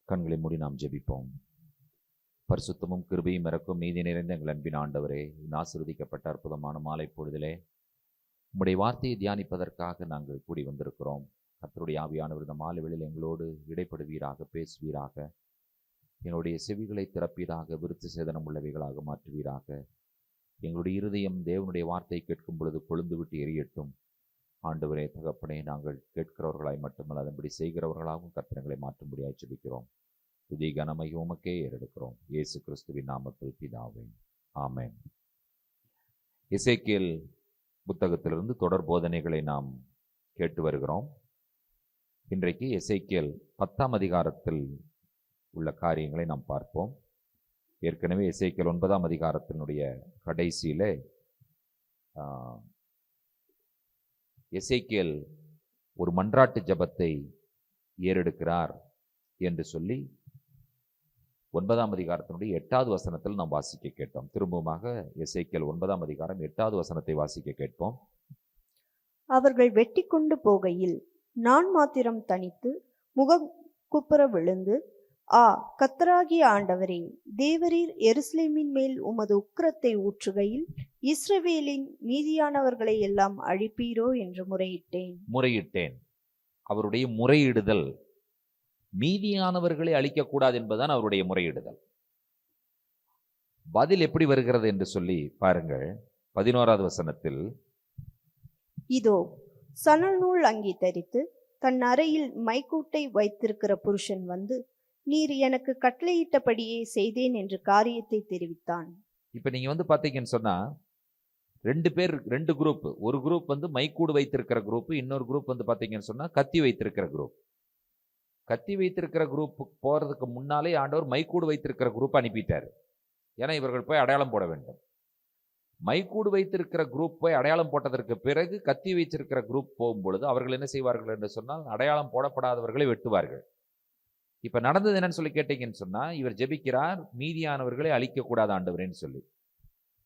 கண்களை மூடி நாம் ஜெபிப்போம். பரிசுத்தமும் கிருபையும் இறக்கும் நீதி நிறைந்த எங்கள் அன்பின் ஆண்டவரே, ஆசீர்வதிக்கப்பட்ட அற்புதமான மாலை பொழுதிலே உம்முடைய வார்த்தையை தியானிப்பதற்காக நாங்கள் கூடி வந்திருக்கிறோம். கர்த்தருடைய ஆவியானவர் இந்த மாலை வேளையில் எங்களோடு இடைப்படுவீராக, பேசுவீராக, எங்களுடைய செவிகளை திறப்பீராக, விருத்து சேதனம் உள்ளவைகளாக மாற்றுவீராக. எங்களுடைய இருதயம் தேவனுடைய வார்த்தை கேட்கும் பொழுது கொழுந்து விட்டு எரியட்டும். ஆண்டவரே தகப்பனே, நாங்கள் கேட்கிறவர்களாய் மட்டுமல்ல, அதன்படி செய்கிறவர்களாகவும் கர்த்தரங்களை மாற்றும்படியாய் ஜெபிக்கிறோம். துதி கனமையும் உமக்கே ஏறெடுக்கிறோம். இயேசு கிறிஸ்துவின் நாமத்தில் பிதாவே, ஆமென். எசேக்கியேல் புத்தகத்திலிருந்து தொடர் போதனைகளை நாம் கேட்டு வருகிறோம். இன்றைக்கு எசேக்கியேல் 10ஆம் அதிகாரத்தில் உள்ள காரியங்களை நாம் பார்ப்போம். ஏற்கனவே எசேக்கியேல் 9ஆம் அதிகாரத்தினுடைய கடைசியிலே எசேக்கியேல் ஒரு மன்றாட்டு ஜெபத்தை ஏறெடுக்கிறார் என்று சொல்லி 9ஆம் அதிகாரத்தினுடைய 8வது வசனத்தில் நாம் வாசிக்க கேட்டோம். திரும்பவுமாக எசேக்கியேல் 9ஆம் அதிகாரம் 8வது வசனத்தை வாசிக்க கேட்போம். அவர்கள் வெட்டி கொண்டு போகையில் நான் மாத்திரம் தனித்து முகம் குப்புற விழுந்து, ஆ கர்த்தராகிய ஆண்டவரே, தேவரீர் எருசலேமின் மேல் உமது உக்கிரத்தை ஊற்றுகையில் இஸ்ரவேலின் மீதியானவர்களை எல்லாம் அழிப்பீரோ என்று முறையிட்டேன். அவருடைய முறையிடுதல் மீதியானவர்களை அழிக்கக்கூடாது என்பதுதான் அவருடைய முறையிடுதல். பதில் எப்படி வருகிறது என்று சொல்லி பாருங்கள். 11வது வசனத்தில், இதோ சணல் நூல் அங்கி தரித்து தன் அறையில் மைக்கூட்டை வைத்திருக்கிற புருஷன் வந்து, நீர் எனக்கு கட்டளையிட்டபடியே செய்தேன் என்று காரியத்தை தெரிவித்தான். இப்ப நீங்க பாத்தீங்கன்னு சொன்னா ரெண்டு குரூப். ஒரு குரூப் மைக்கூடு வைத்திருக்கிற குரூப், இன்னொரு குரூப் பாத்தீங்கன்னு சொன்னா கத்தி வைத்திருக்கிற குரூப். கத்தி வைத்திருக்கிற குரூப் போறதுக்கு முன்னாலே ஆண்டவர் மைக்கூடு வைத்திருக்கிற குரூப் அனுப்பிட்டார். ஏன்னா இவர்கள் போய் அடையாளம் போட வேண்டும். மைக்கூடு வைத்திருக்கிற குரூப் போய் அடையாளம் போட்டதற்கு பிறகு கத்தி வைத்திருக்கிற குரூப் போகும்பொழுது அவர்கள் என்ன செய்வார்கள் என்று சொன்னால், அடையாளம் போடப்படாதவர்களை வெட்டுவார்கள். இப்ப நடந்தது என்னன்னு சொல்லி கேட்டீங்கன்னு சொன்னா, இவர் ஜெபிக்கிறார், மீதியானவர்களை அழிக்கக்கூடாது ஆண்டவரேன்னு சொல்லி.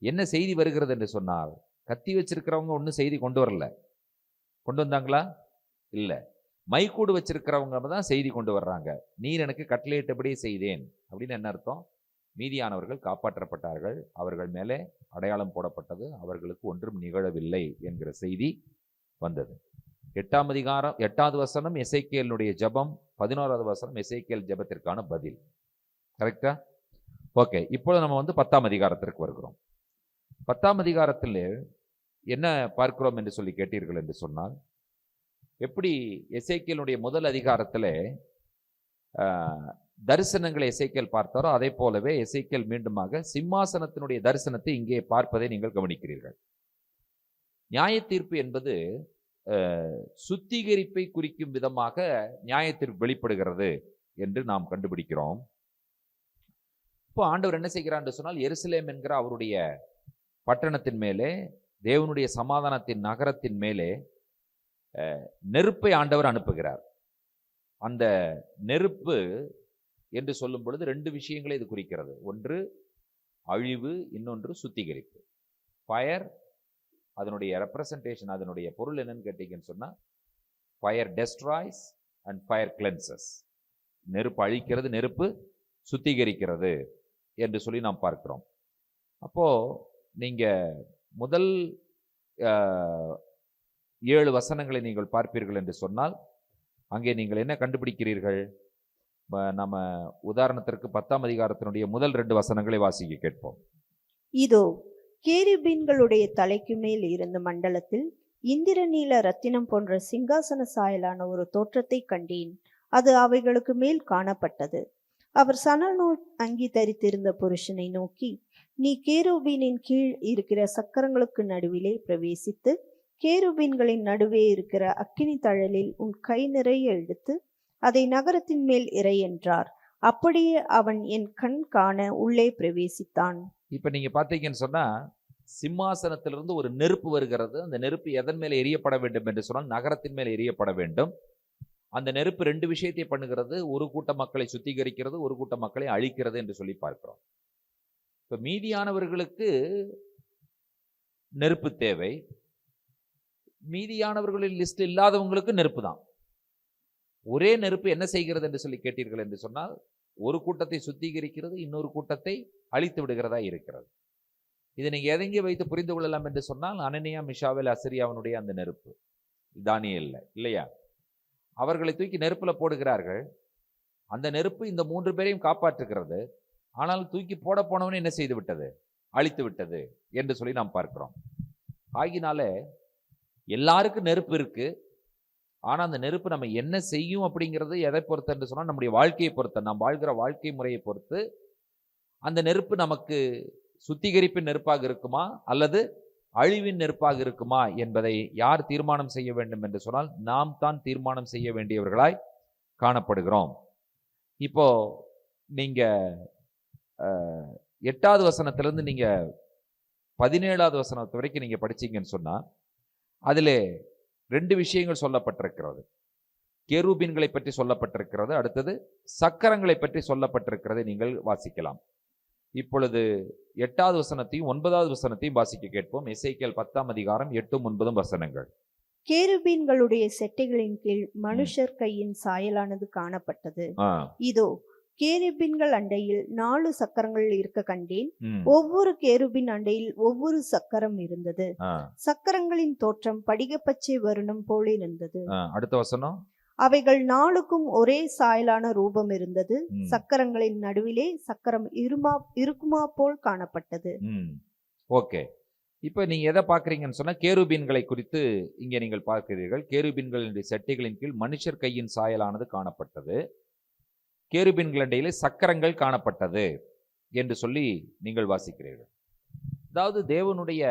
என்ன செய்தி வருகிறது என்று சொன்னால், கத்தி வச்சிருக்கிறவங்க ஒன்றும் செய்தி கொண்டு வரல. கொண்டு வந்தாங்களா? இல்லை. மைக்கூடு வச்சிருக்கிறவங்க தான் செய்தி கொண்டு வர்றாங்க. நீர் எனக்கு கட்டளையிட்டபடியே செய்தேன் அப்படின்னு என்ன அர்த்தம்? மீதியானவர்கள் காப்பாற்றப்பட்டார்கள், அவர்கள் மேலே அடையாளம் போடப்பட்டது, அவர்களுக்கு ஒன்றும் நிகழவில்லை என்கிற செய்தி வந்தது. 8ஆம் அதிகாரம் 8வது வசனம் எசேக்கியேலுடைய ஜெபம், 11வது வசனம் எசேக்கியேல் ஜெபத்திற்கான பதில். கரெக்டா? ஓகே. இப்பொழுது நம்ம 10ஆம் அதிகாரத்திற்கு வருகிறோம். 10ஆம் அதிகாரத்தில் என்ன பார்க்கிறோம் என்று சொல்லி கேட்டீர்கள் என்று சொன்னால், எப்படி எசேக்கியேலுடைய முதல் அதிகாரத்தில் தரிசனங்களை எசேக்கியேல் பார்த்தாரோ அதே போலவே எசேக்கியேல் மீண்டுமாக சிம்மாசனத்தினுடைய தரிசனத்தை இங்கே பார்ப்பதை நீங்கள் கவனிக்கிறீர்கள். நியாய தீர்ப்பு என்பது சுத்திகரிப்பை குறிக்கும் விதமாக நியாய தீர்ப்பு வெளிப்படுகிறது என்று நாம் கண்டுபிடிக்கிறோம். இப்போ ஆண்டவர் என்ன செய்கிறார் என்று சொன்னால், எருசலேம் என்கிற அவருடைய பட்டணத்தின் மேலே, தேவனுடைய சமாதானத்தின் நகரத்தின் மேலே நெருப்பை ஆண்டவர் அனுப்புகிறார். அந்த நெருப்பு என்று சொல்லும் பொழுது 2 விஷயங்களை இது குறிக்கிறது. ஒன்று அழிவு, இன்னொன்று சுத்திகரிப்பு. ஃபயர், அதனுடைய ரெப்ரசன்டேஷன், அதனுடைய பொருள் என்னன்னு கேட்டீங்கன்னு சொன்னா, fire destroys and fire cleanses. நெருப்பு அழிக்கிறது, நெருப்பு சுத்திகரிக்கிறது என்று சொல்லி நாம் பார்க்கிறோம். அப்போ நீங்க முதல் 7 வசனங்களை நீங்கள் பார்ப்பீர்கள் என்று சொன்னால், அங்கே நீங்கள் என்ன கண்டுபிடிக்கிறீர்கள்? நம்ம உதாரணத்திற்கு 10ஆம் அதிகாரத்தினுடைய முதல் 2 வசனங்களை வாசிக்க கேட்போம். இதோ கேருபீன்களுடைய தலைக்கு மேல் இருந்த மண்டலத்தில் இந்திரநீல ரத்தினம் போன்ற சிங்காசன சாயலான ஒரு தோற்றத்தை கண்டேன். அது அவைகளுக்கு மேல் காணப்பட்டது. அவர் சணல் நூல் அங்கி தரித்திருந்த புருஷனை நோக்கி, நீ கேருபீனின் கீழ் இருக்கிற சக்கரங்களுக்கு நடுவிலே பிரவேசித்து கேருபீன்களின் நடுவே இருக்கிற அக்கினி தழலில் உன் கை நிறைய எடுத்து அதை நகரத்தின் மேல் இறை என்றார். அப்படியே அவன் என் கண் காண உள்ளே பிரவேசித்தான். இப்ப நீங்க பாத்தீங்கன்னு சொன்னா, சிம்மாசனத்திலிருந்து ஒரு நெருப்பு வருகிறது. அந்த நெருப்பு எதன் மேலே எரியப்பட வேண்டும் என்று சொன்னால், நகரத்தின் மேலே எரியப்பட வேண்டும். அந்த நெருப்பு 2 விஷயத்தை பண்ணுகிறது. ஒரு கூட்ட மக்களை சுத்திகரிக்கிறது, ஒரு கூட்ட மக்களை அழிக்கிறது என்று சொல்லி பார்க்கிறோம். இப்ப மீதியானவர்களுக்கு நெருப்பு தேவை, மீதியானவர்களின் லிஸ்ட் இல்லாதவங்களுக்கு நெருப்பு தான். ஒரே நெருப்பு என்ன செய்கிறது என்று சொல்லி கேட்டீர்கள் என்று சொன்னால், ஒரு கூட்டத்தை சுத்திகரிக்கிறது, இன்னொரு கூட்டத்தை அழித்து விடுகிறதா இருக்கிறது. இதை நீங்க எதெங்கே வைத்து புரிந்து கொள்ளலாம் என்று சொன்னால், அனனியா மிஷாவேல் அசரியாவினுடைய அந்த நெருப்பு, தானியேல்ல இல்லையா, அவர்களை தூக்கி நெருப்புல போடுகிறார்கள். அந்த நெருப்பு இந்த 3 பேரையும் காப்பாற்றுகிறது. ஆனால் தூக்கி போட போனவனே என்ன செய்து விட்டது? அழித்து விட்டது என்று சொல்லி நாம் பார்க்கிறோம். ஆகினால எல்லாருக்கும் நெருப்பு இருக்கு. ஆனா அந்த நெருப்பு நம்ம என்ன செய்யும் அப்படிங்கிறது எதை பொறுத்து என்று சொன்னால், நம்முடைய வாழ்க்கையை பொறுத்து, நாம் வாழ்கிற வாழ்க்கை முறையை பொறுத்து அந்த நெருப்பு நமக்கு சுத்திகரிப்பின் நெருப்பாக இருக்குமா அல்லது அழிவின் நெருப்பாக இருக்குமா என்பதை யார் தீர்மானம் செய்ய வேண்டும் என்று சொன்னால், நாம் தான் தீர்மானம் செய்ய வேண்டியவர்களாய் காணப்படுகிறோம். இப்போ நீங்க 8வது வசனத்திலிருந்து நீங்க 17வது வசனத்து வரைக்கும் நீங்க படிச்சீங்கன்னு சொன்னா, அதிலே 2 விஷயங்கள் சொல்லப்பட்டிருக்கிறது. கேருபீன்களை பற்றி சொல்லப்பட்டிருக்கிறது, அடுத்தது சக்கரங்களை பற்றி சொல்லப்பட்டிருக்கிறதை நீங்கள் வாசிக்கலாம். இப்பொழுது 8வது வசனத்தையும் 9வது வசனத்தையும் வாசிக்க கேட்போம். எசேக்கியேல் 10ஆம் அதிகாரம் 8, 9 வசனங்கள். கேருபீன்களுடைய செட்டைகளின் கீழ் மனுஷர் கையின் சாயலானது காணப்பட்டது. ஆ, இதோ கேருபீன்கள் அண்டையில் 4 சக்கரங்கள் இருக்க கண்டேன். ம், ஒவ்வொரு கேருபின் அண்டையில் ஒவ்வொரு சக்கரம் இருந்தது. ஆ, சக்கரங்களின் தோற்றம் படிகப்பச்சை வருணம் போல் இருந்தது. அடுத்த வசனம். அவைகள் 4க்கும் ஒரே சாயலான ரூபம் இருந்தது. ம். சக்கரங்களின் நடுவிலே சக்கரம் இருக்குமா போல் காணப்பட்டது. ஓகே. இப்போ நீங்க எதை பார்க்குறீங்கன்னு சொன்னா, கேருபீன்களை குறித்து இங்கே நீங்கள் பார்க்கிறீர்கள். கேருபீன்களுடைய செட்டைகளின் கீழ் மனுஷர் கையின் சாயலானது காணப்பட்டது, கேருபீன்கள் அண்டையிலே சக்கரங்கள் காணப்பட்டது என்று சொல்லி நீங்கள் வாசிக்கிறீர்கள். அதாவது தேவனுடைய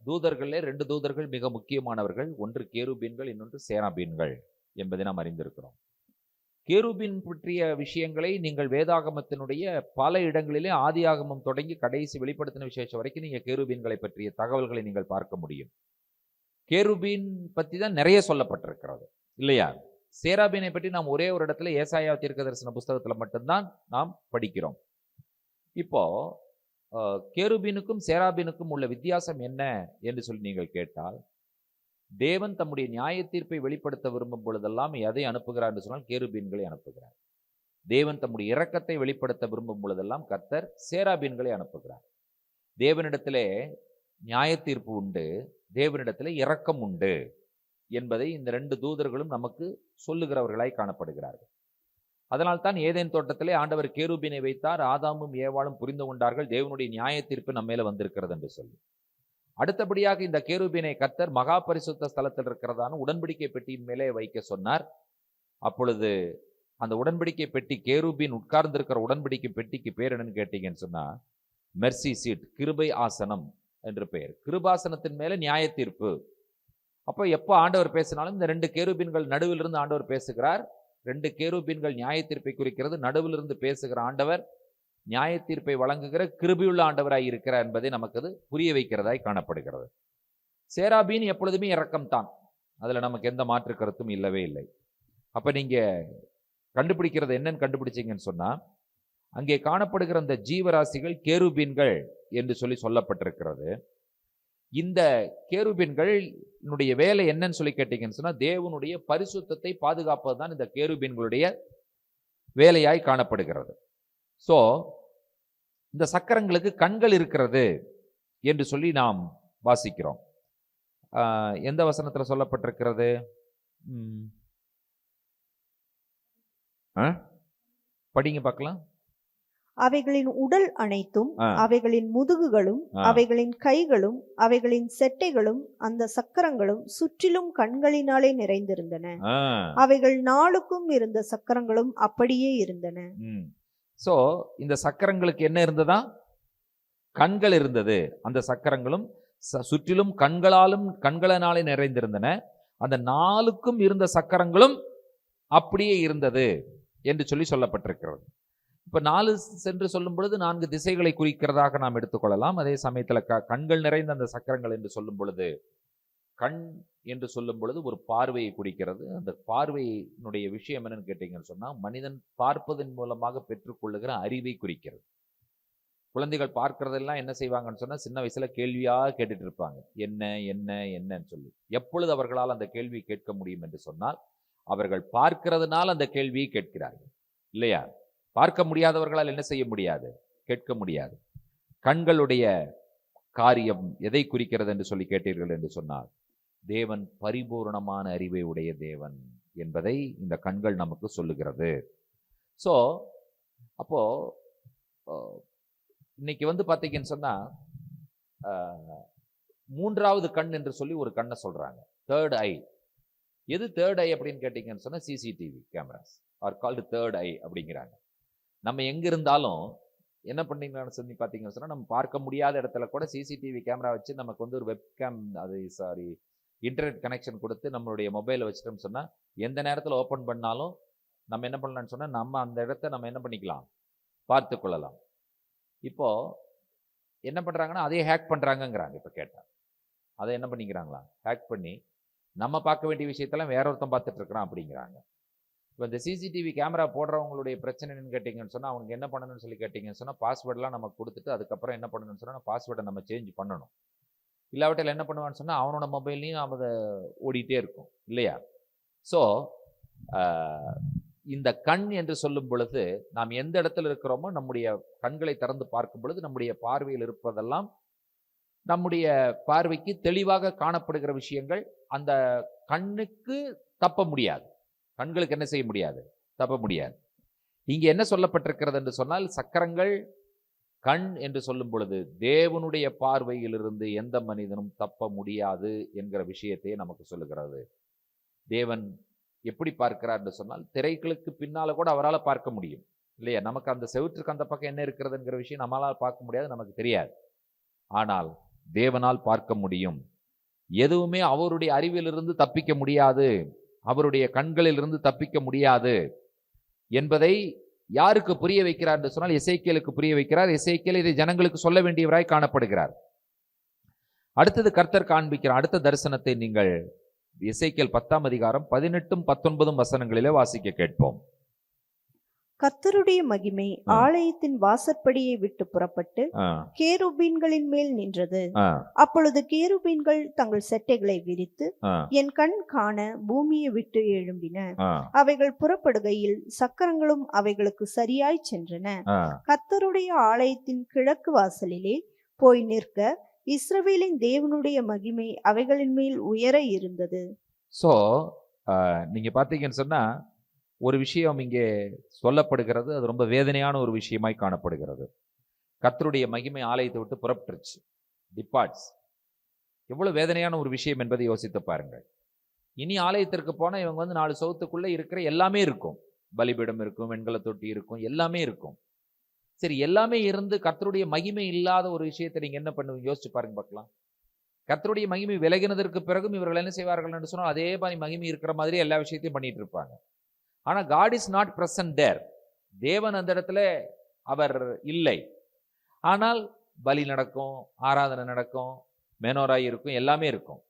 தூதர்களே 2 தூதர்கள் மிக முக்கியமானவர்கள். ஒன்று கேருபீன்கள், இன்னொன்று சேராபீன்கள் என்பதை நாம் அறிந்திருக்கிறோம். கேருபீன் பற்றிய விஷயங்களை நீங்கள் வேதாகமத்தினுடைய பல இடங்களிலே, ஆதியாகமம் தொடங்கி கடைசி வெளிப்படுத்தின விசேஷம் வரைக்கும் நீங்க கேருபீன்களை பற்றிய தகவல்களை நீங்கள் பார்க்க முடியும். கேருபீன் பற்றி தான் நிறைய சொல்லப்பட்டிருக்கிறது இல்லையா? சேராபீனை பற்றி நாம் ஒரே ஒரு இடத்துல ஏசாயா தீர்க்கதரிசன புஸ்தகத்துல மட்டும்தான் நாம் படிக்கிறோம். இப்போ கேருபீனுக்கும் சேராபீனுக்கும் உள்ள வித்தியாசம் என்ன என்று சொல்லி நீங்கள் கேட்டால், தேவன் தம்முடைய நியாய தீர்ப்பை வெளிப்படுத்த விரும்பும் பொழுதெல்லாம் எதை அனுப்புகிறார் என்று சொன்னால் கேருபீன்களை அனுப்புகிறார். தேவன் தம்முடைய இரக்கத்தை வெளிப்படுத்த விரும்பும் பொழுதெல்லாம் கர்த்தர் சேராபீன்களை அனுப்புகிறார். தேவனிடத்திலே நியாய தீர்ப்பு உண்டு, தேவனிடத்திலே இரக்கம் உண்டு என்பதை இந்த 2 தூதர்களும் நமக்கு சொல்லுகிறவர்களாய் காணப்படுகிறார்கள். அதனால்தான் ஏதேன் தோட்டத்திலே ஆண்டவர் கேருபீனை வைத்தார். ஆதாமும் ஏவாளும் புரிந்து கொண்டார்கள் தேவனுடைய நியாய தீர்ப்பு நம்ம மேல வந்திருக்கிறது என்று சொல்லி. அடுத்தபடியாக இந்த கேருபீனை கர்த்தர் மகா பரிசுத்த ஸ்தலத்தில் இருக்கிறதான உடன்படிக்கை பெட்டியின் மேலே வைக்க சொன்னார். அப்பொழுது அந்த உடன்படிக்கை பெட்டி, கேருபீன் உட்கார்ந்திருக்கிற உடன்படிக்கை பெட்டிக்கு பேர் என்னன்னு கேட்டீங்கன்னு சொன்னா, மெர்சி சீட், கிருபை ஆசனம் என்று பெயர். கிருபாசனத்தின் மேல நியாய தீர்ப்பு. அப்போ எப்போ ஆண்டவர் பேசினாலும் இந்த 2 கேருபீன்கள் நடுவிலிருந்து ஆண்டவர் பேசுகிறார். 2 கேருபீன்கள் நியாய தீர்ப்பை குறிக்கிறது. நடுவிலிருந்து பேசுகிற ஆண்டவர் நியாய தீர்ப்பை வழங்குகிற கிருபையுள்ள ஆண்டவராய் இருக்கிறார் என்பதை நமக்கு அது புரிய வைக்கிறதாய் காணப்படுகிறது. சேராபீன் எப்பொழுதுமே இரக்கம்தான், அதுல நமக்கு எந்த மாற்று கருத்தும் இல்லவே இல்லை. அப்ப நீங்க கண்டுபிடிக்கிறது என்னன்னு கண்டுபிடிச்சீங்கன்னு சொன்னா, அங்கே காணப்படுகிற அந்த ஜீவராசிகள் கேருபீன்கள் என்று சொல்லி சொல்லப்பட்டிருக்கிறது. இந்த கேருபீன்களுடைய வேலை என்னன்னு சொல்லி கேட்டீங்கன்னு சொன்னா, தேவனுடைய பரிசுத்தத்தை பாதுகாப்பதுதான் இந்த கேருபீன்களுடைய வேலையாய் காணப்படுகிறது. சோ இந்த சக்கரங்களுக்கு கண்கள் இருக்கிறது என்று சொல்லி நாம் வாசிக்கிறோம். எந்த வசனத்துல சொல்லப்பட்டிருக்கிறது? படிங்க பார்க்கலாம். அவைகளின் உடல் அனைத்தும், அவைகளின் முதுகுகளும், அவைகளின் கைகளும், அவைகளின் செட்டைகளும், அந்த சக்கரங்களும் சுற்றிலும் கண்களினாலே நிறைந்திருந்தன. அவைகள் 4க்கும் இருந்த சக்கரங்களும் அப்படியே இருந்தன. சோ இந்த சக்கரங்களுக்கு என்ன இருந்ததா? கண்கள் இருந்தது. அந்த சக்கரங்களும் சுற்றிலும் கண்களினாலே நிறைந்திருந்தன. அந்த 4க்கும் இருந்த சக்கரங்களும் அப்படியே இருந்தது என்று சொல்லி சொல்லப்பட்டிருக்கிறது. இப்ப 4 சென்று சொல்லும் பொழுது 4 திசைகளை குறிக்கிறதாக நாம் எடுத்துக்கொள்ளலாம். அதே சமயத்துல கண்கள் நிறைந்த அந்த சக்கரங்கள் என்று சொல்லும் பொழுது, கண் என்று சொல்லும் பொழுது ஒரு பார்வையை குறிக்கிறது. அந்த பார்வையினுடைய விஷயம் என்னன்னு கேட்டீங்கன்னு சொன்னா, மனிதன் பார்ப்பதன் மூலமாக பெற்றுக்கொள்ளுகிற அறிவை குறிக்கிறது. குழந்தைகள் பார்க்கறதெல்லாம் என்ன செய்வாங்கன்னு சொன்னா, சின்ன வயசுல கேள்வியாக கேட்டுட்டு இருப்பாங்க, என்ன என்ன என்னன்னு சொல்லி. எப்பொழுது அவர்களால் அந்த கேள்வி கேட்க முடியும் என்று சொன்னால், அவர்கள் பார்க்கிறதுனால அந்த கேள்வியை கேட்கிறார்கள் இல்லையா? பார்க்க முடியாதவர்களால் என்ன செய்ய முடியாது? கேட்க முடியாது. கண்களுடைய காரியம் எதை குறிக்கிறது என்று சொல்லி கேட்டீர்கள் என்று சொன்னால், தேவன் பரிபூர்ணமான அறிவை உடைய தேவன் என்பதை இந்த கண்கள் நமக்கு சொல்லுகிறது. ஸோ அப்போ இன்னைக்கு வந்து பார்த்தீங்கன்னு சொன்னா, மூன்றாவது கண் என்று சொல்லி ஒரு கண்ணை சொல்றாங்க, தேர்ட் ஐ. எது தேர்ட் ஐ அப்படின்னு கேட்டீங்கன்னு சொன்னா, CCTV cameras are called third eye அப்படிங்கிறாங்க. நம்ம எங்க இருந்தாலும் என்ன பண்ணீங்கன்னு சொல்லி பார்த்தீங்கன்னு சொன்னா, நம்ம பார்க்க முடியாத இடத்துல கூட சிசிடிவி கேமரா வச்சு நமக்கு வந்து ஒரு வெப்கேம், இன்டர்நெட் கனெக்ஷன் கொடுத்து நம்மளுடைய மொபைலை வச்சுட்டோம்னு சொன்னா, எந்த நேரத்தில் ஓப்பன் பண்ணாலும் நம்ம என்ன பண்ணலாம்னு சொன்னா, நம்ம அந்த இடத்த நம்ம என்ன பண்ணிக்கலாம், பார்த்து கொள்ளலாம். இப்போ என்ன பண்றாங்கன்னா, அதே ஹேக் பண்றாங்கங்கிறாங்க. இப்போ கேட்டா அதை என்ன பண்ணிக்கிறாங்களா, ஹேக் பண்ணி நம்ம பார்க்க வேண்டிய விஷயத்தெல்லாம் வேற ஒருத்தன் பார்த்துட்டு இருக்கிறான் அப்படிங்கிறாங்க. இப்போ இந்த சிசிடிவி கேமரா போடுறவங்களுடைய பிரச்சனை என்னன்னு கேட்டிங்கன்னு சொன்னால், அவங்க என்ன பண்ணணும்னு சொல்லி கேட்டிங்கன்னு சொன்னால், பாஸ்வேர்டெலாம் நமக்கு கொடுத்துட்டு அதுக்கப்புறம் என்ன பண்ணணும்னு சொன்னால், பாஸ்வேர்டை நம்ம சேஞ்ச் பண்ணணும். இல்லாவட்டில் என்ன பண்ணுவான்னு சொன்னால், அவனோட மொபைல்லையும் அதை ஓடிட்டே இருக்கும் இல்லையா? ஸோ இந்த கண் என்று சொல்லும் பொழுது, நாம் எந்த இடத்துல இருக்கிறோமோ நம்முடைய கண்களை திறந்து பார்க்கும் பொழுது நம்முடைய பார்வையில் இருப்பதெல்லாம் நம்முடைய பார்வைக்கு தெளிவாக காணப்படுகிற விஷயங்கள். அந்த கண்ணுக்கு தப்ப முடியாது, கண்களுக்கு என்ன செய்ய முடியாது, தப்ப முடியாது. இங்க என்ன சொல்லப்பட்டிருக்கிறது என்று சொன்னால், சக்கரங்கள் கண் என்று சொல்லும் பொழுது தேவனுடைய பார்வையிலிருந்து எந்த மனிதனும் தப்ப முடியாது என்கிற விஷயத்தையே நமக்கு சொல்லுகிறது. தேவன் எப்படி பார்க்கிறார் என்று சொன்னால், திரைகளுக்கு பின்னால கூட அவரால் பார்க்க முடியும் இல்லையா? நமக்கு அந்த செவுற்றுக்கு அந்த பக்கம் என்ன இருக்கிறதுங்கிற விஷயம் நம்மளால் பார்க்க முடியாது, நமக்கு தெரியாது. ஆனால் தேவனால் பார்க்க முடியும். எதுவுமே அவருடைய அறிவிலிருந்து தப்பிக்க முடியாது, அவருடைய கண்களிலிருந்து தப்பிக்க முடியாது என்பதை யாருக்கு புரிய வைக்கிறார் என்று சொன்னால், எசேக்கியேலுக்கு புரிய வைக்கிறார். எசேக்கியேல் இதை ஜனங்களுக்கு சொல்ல வேண்டியவராய் காணப்படுகிறார். அடுத்தது கர்த்தர் காண்பிக்கிறார் அடுத்த தரிசனத்தை நீங்கள் எசேக்கியேல் 10ஆம் அதிகாரம் 18 19 வசனங்களிலே வாசிக்க கேட்போம். கர்த்தருடைய மகிமை ஆலயத்தின் வாசற்படியை விட்டு புறப்பட்டு கேருபீன்களின் மேல் நின்றது. அப்பொழுது கேருபீன்கள் தங்கள் செட்டைகளை விரித்து என் கண் காண பூமியை விட்டு எழும்பின. அவைகள் புறப்படுகையில் சக்கரங்களும் அவைகளுக்கு சரியாய் சென்றன. கர்த்தருடைய ஆலயத்தின் கிழக்கு வாசலிலே போய் நிற்க இஸ்ரவேலின் தேவனுடைய மகிமை அவைகளின் மேல் உயர இருந்தது. சோ நீங்க பாத்தீங்கன்னு சொன்னா, ஒரு விஷயம் இங்கே சொல்லப்படுகிறது, அது ரொம்ப வேதனையான ஒரு விஷயமாய் காணப்படுகிறது. கர்த்தருடைய மகிமை ஆலயத்தை விட்டு புறப்பட்டுருச்சு, டிபார்ட்ஸ். எவ்வளவு வேதனையான ஒரு விஷயம் என்பதை யோசித்து பாருங்கள். இனி ஆலயத்திற்கு போனால் இவங்க வந்து 4 சவுத்துக்குள்ள இருக்கிற எல்லாமே இருக்கும், பலிபீடம் இருக்கும், வெண்கல தொட்டி இருக்கும், எல்லாமே இருக்கும். சரி, எல்லாமே இருந்து கர்த்தருடைய மகிமை இல்லாத ஒரு விஷயத்தை நீங்க என்ன பண்ணுவீங்க? யோசிச்சு பாருங்க பார்க்கலாம். கர்த்தருடைய மகிமை விலகினதற்கு பிறகும் இவர்கள் என்ன செய்வார்கள் என்று சொன்னால், அதே மாதிரி மகிமை இருக்கிற மாதிரி எல்லா விஷயத்தையும் பண்ணிட்டு இருப்பாங்க. ஆனா God is not present there. தேவன் அந்த இடத்துல அவர் இல்லை. ஆனால் பலி நடக்கும், ஆராதனை நடக்கும், மெனோராய் இருக்கும், எல்லாமே இருக்கும்.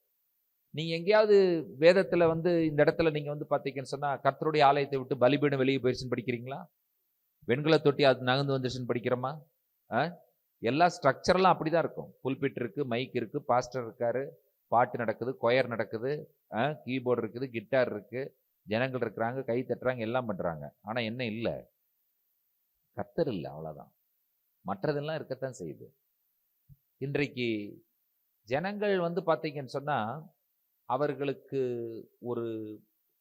நீங்க எங்கேயாவது வேதத்துல வந்து இந்த இடத்துல நீங்க வந்து பார்த்தீங்கன்னு சொன்னா, கர்த்தருடைய ஆலயத்தை விட்டு பலிபீடம் வெளியே போயிடுச்சுன்னு படிக்கிறீங்களா? வெண்கல தொட்டி அது நகர்ந்து வந்துருச்சுன்னு படிக்கிறோமா? எல்லா ஸ்ட்ரக்சரெல்லாம் அப்படிதான் இருக்கும். புல்பிட் இருக்கு, மைக் இருக்கு, பாஸ்டர் இருக்காரு, பாட்டு நடக்குது, கொயர் நடக்குது, கீபோர்டு இருக்குது, கிட்டார் இருக்கு, ஜனங்கள் இருக்கிறாங்க, கை தட்டுறாங்க, எல்லாம் பண்றாங்க. ஆனா என்ன இல்லை? கர்த்தர் இல்லை, அவ்வளவுதான். மற்றதெல்லாம் இருக்கத்தான் செய்யுது. இன்றைக்கு ஜனங்கள் வந்து பார்த்தீங்கன்னு சொன்னா, அவர்களுக்கு ஒரு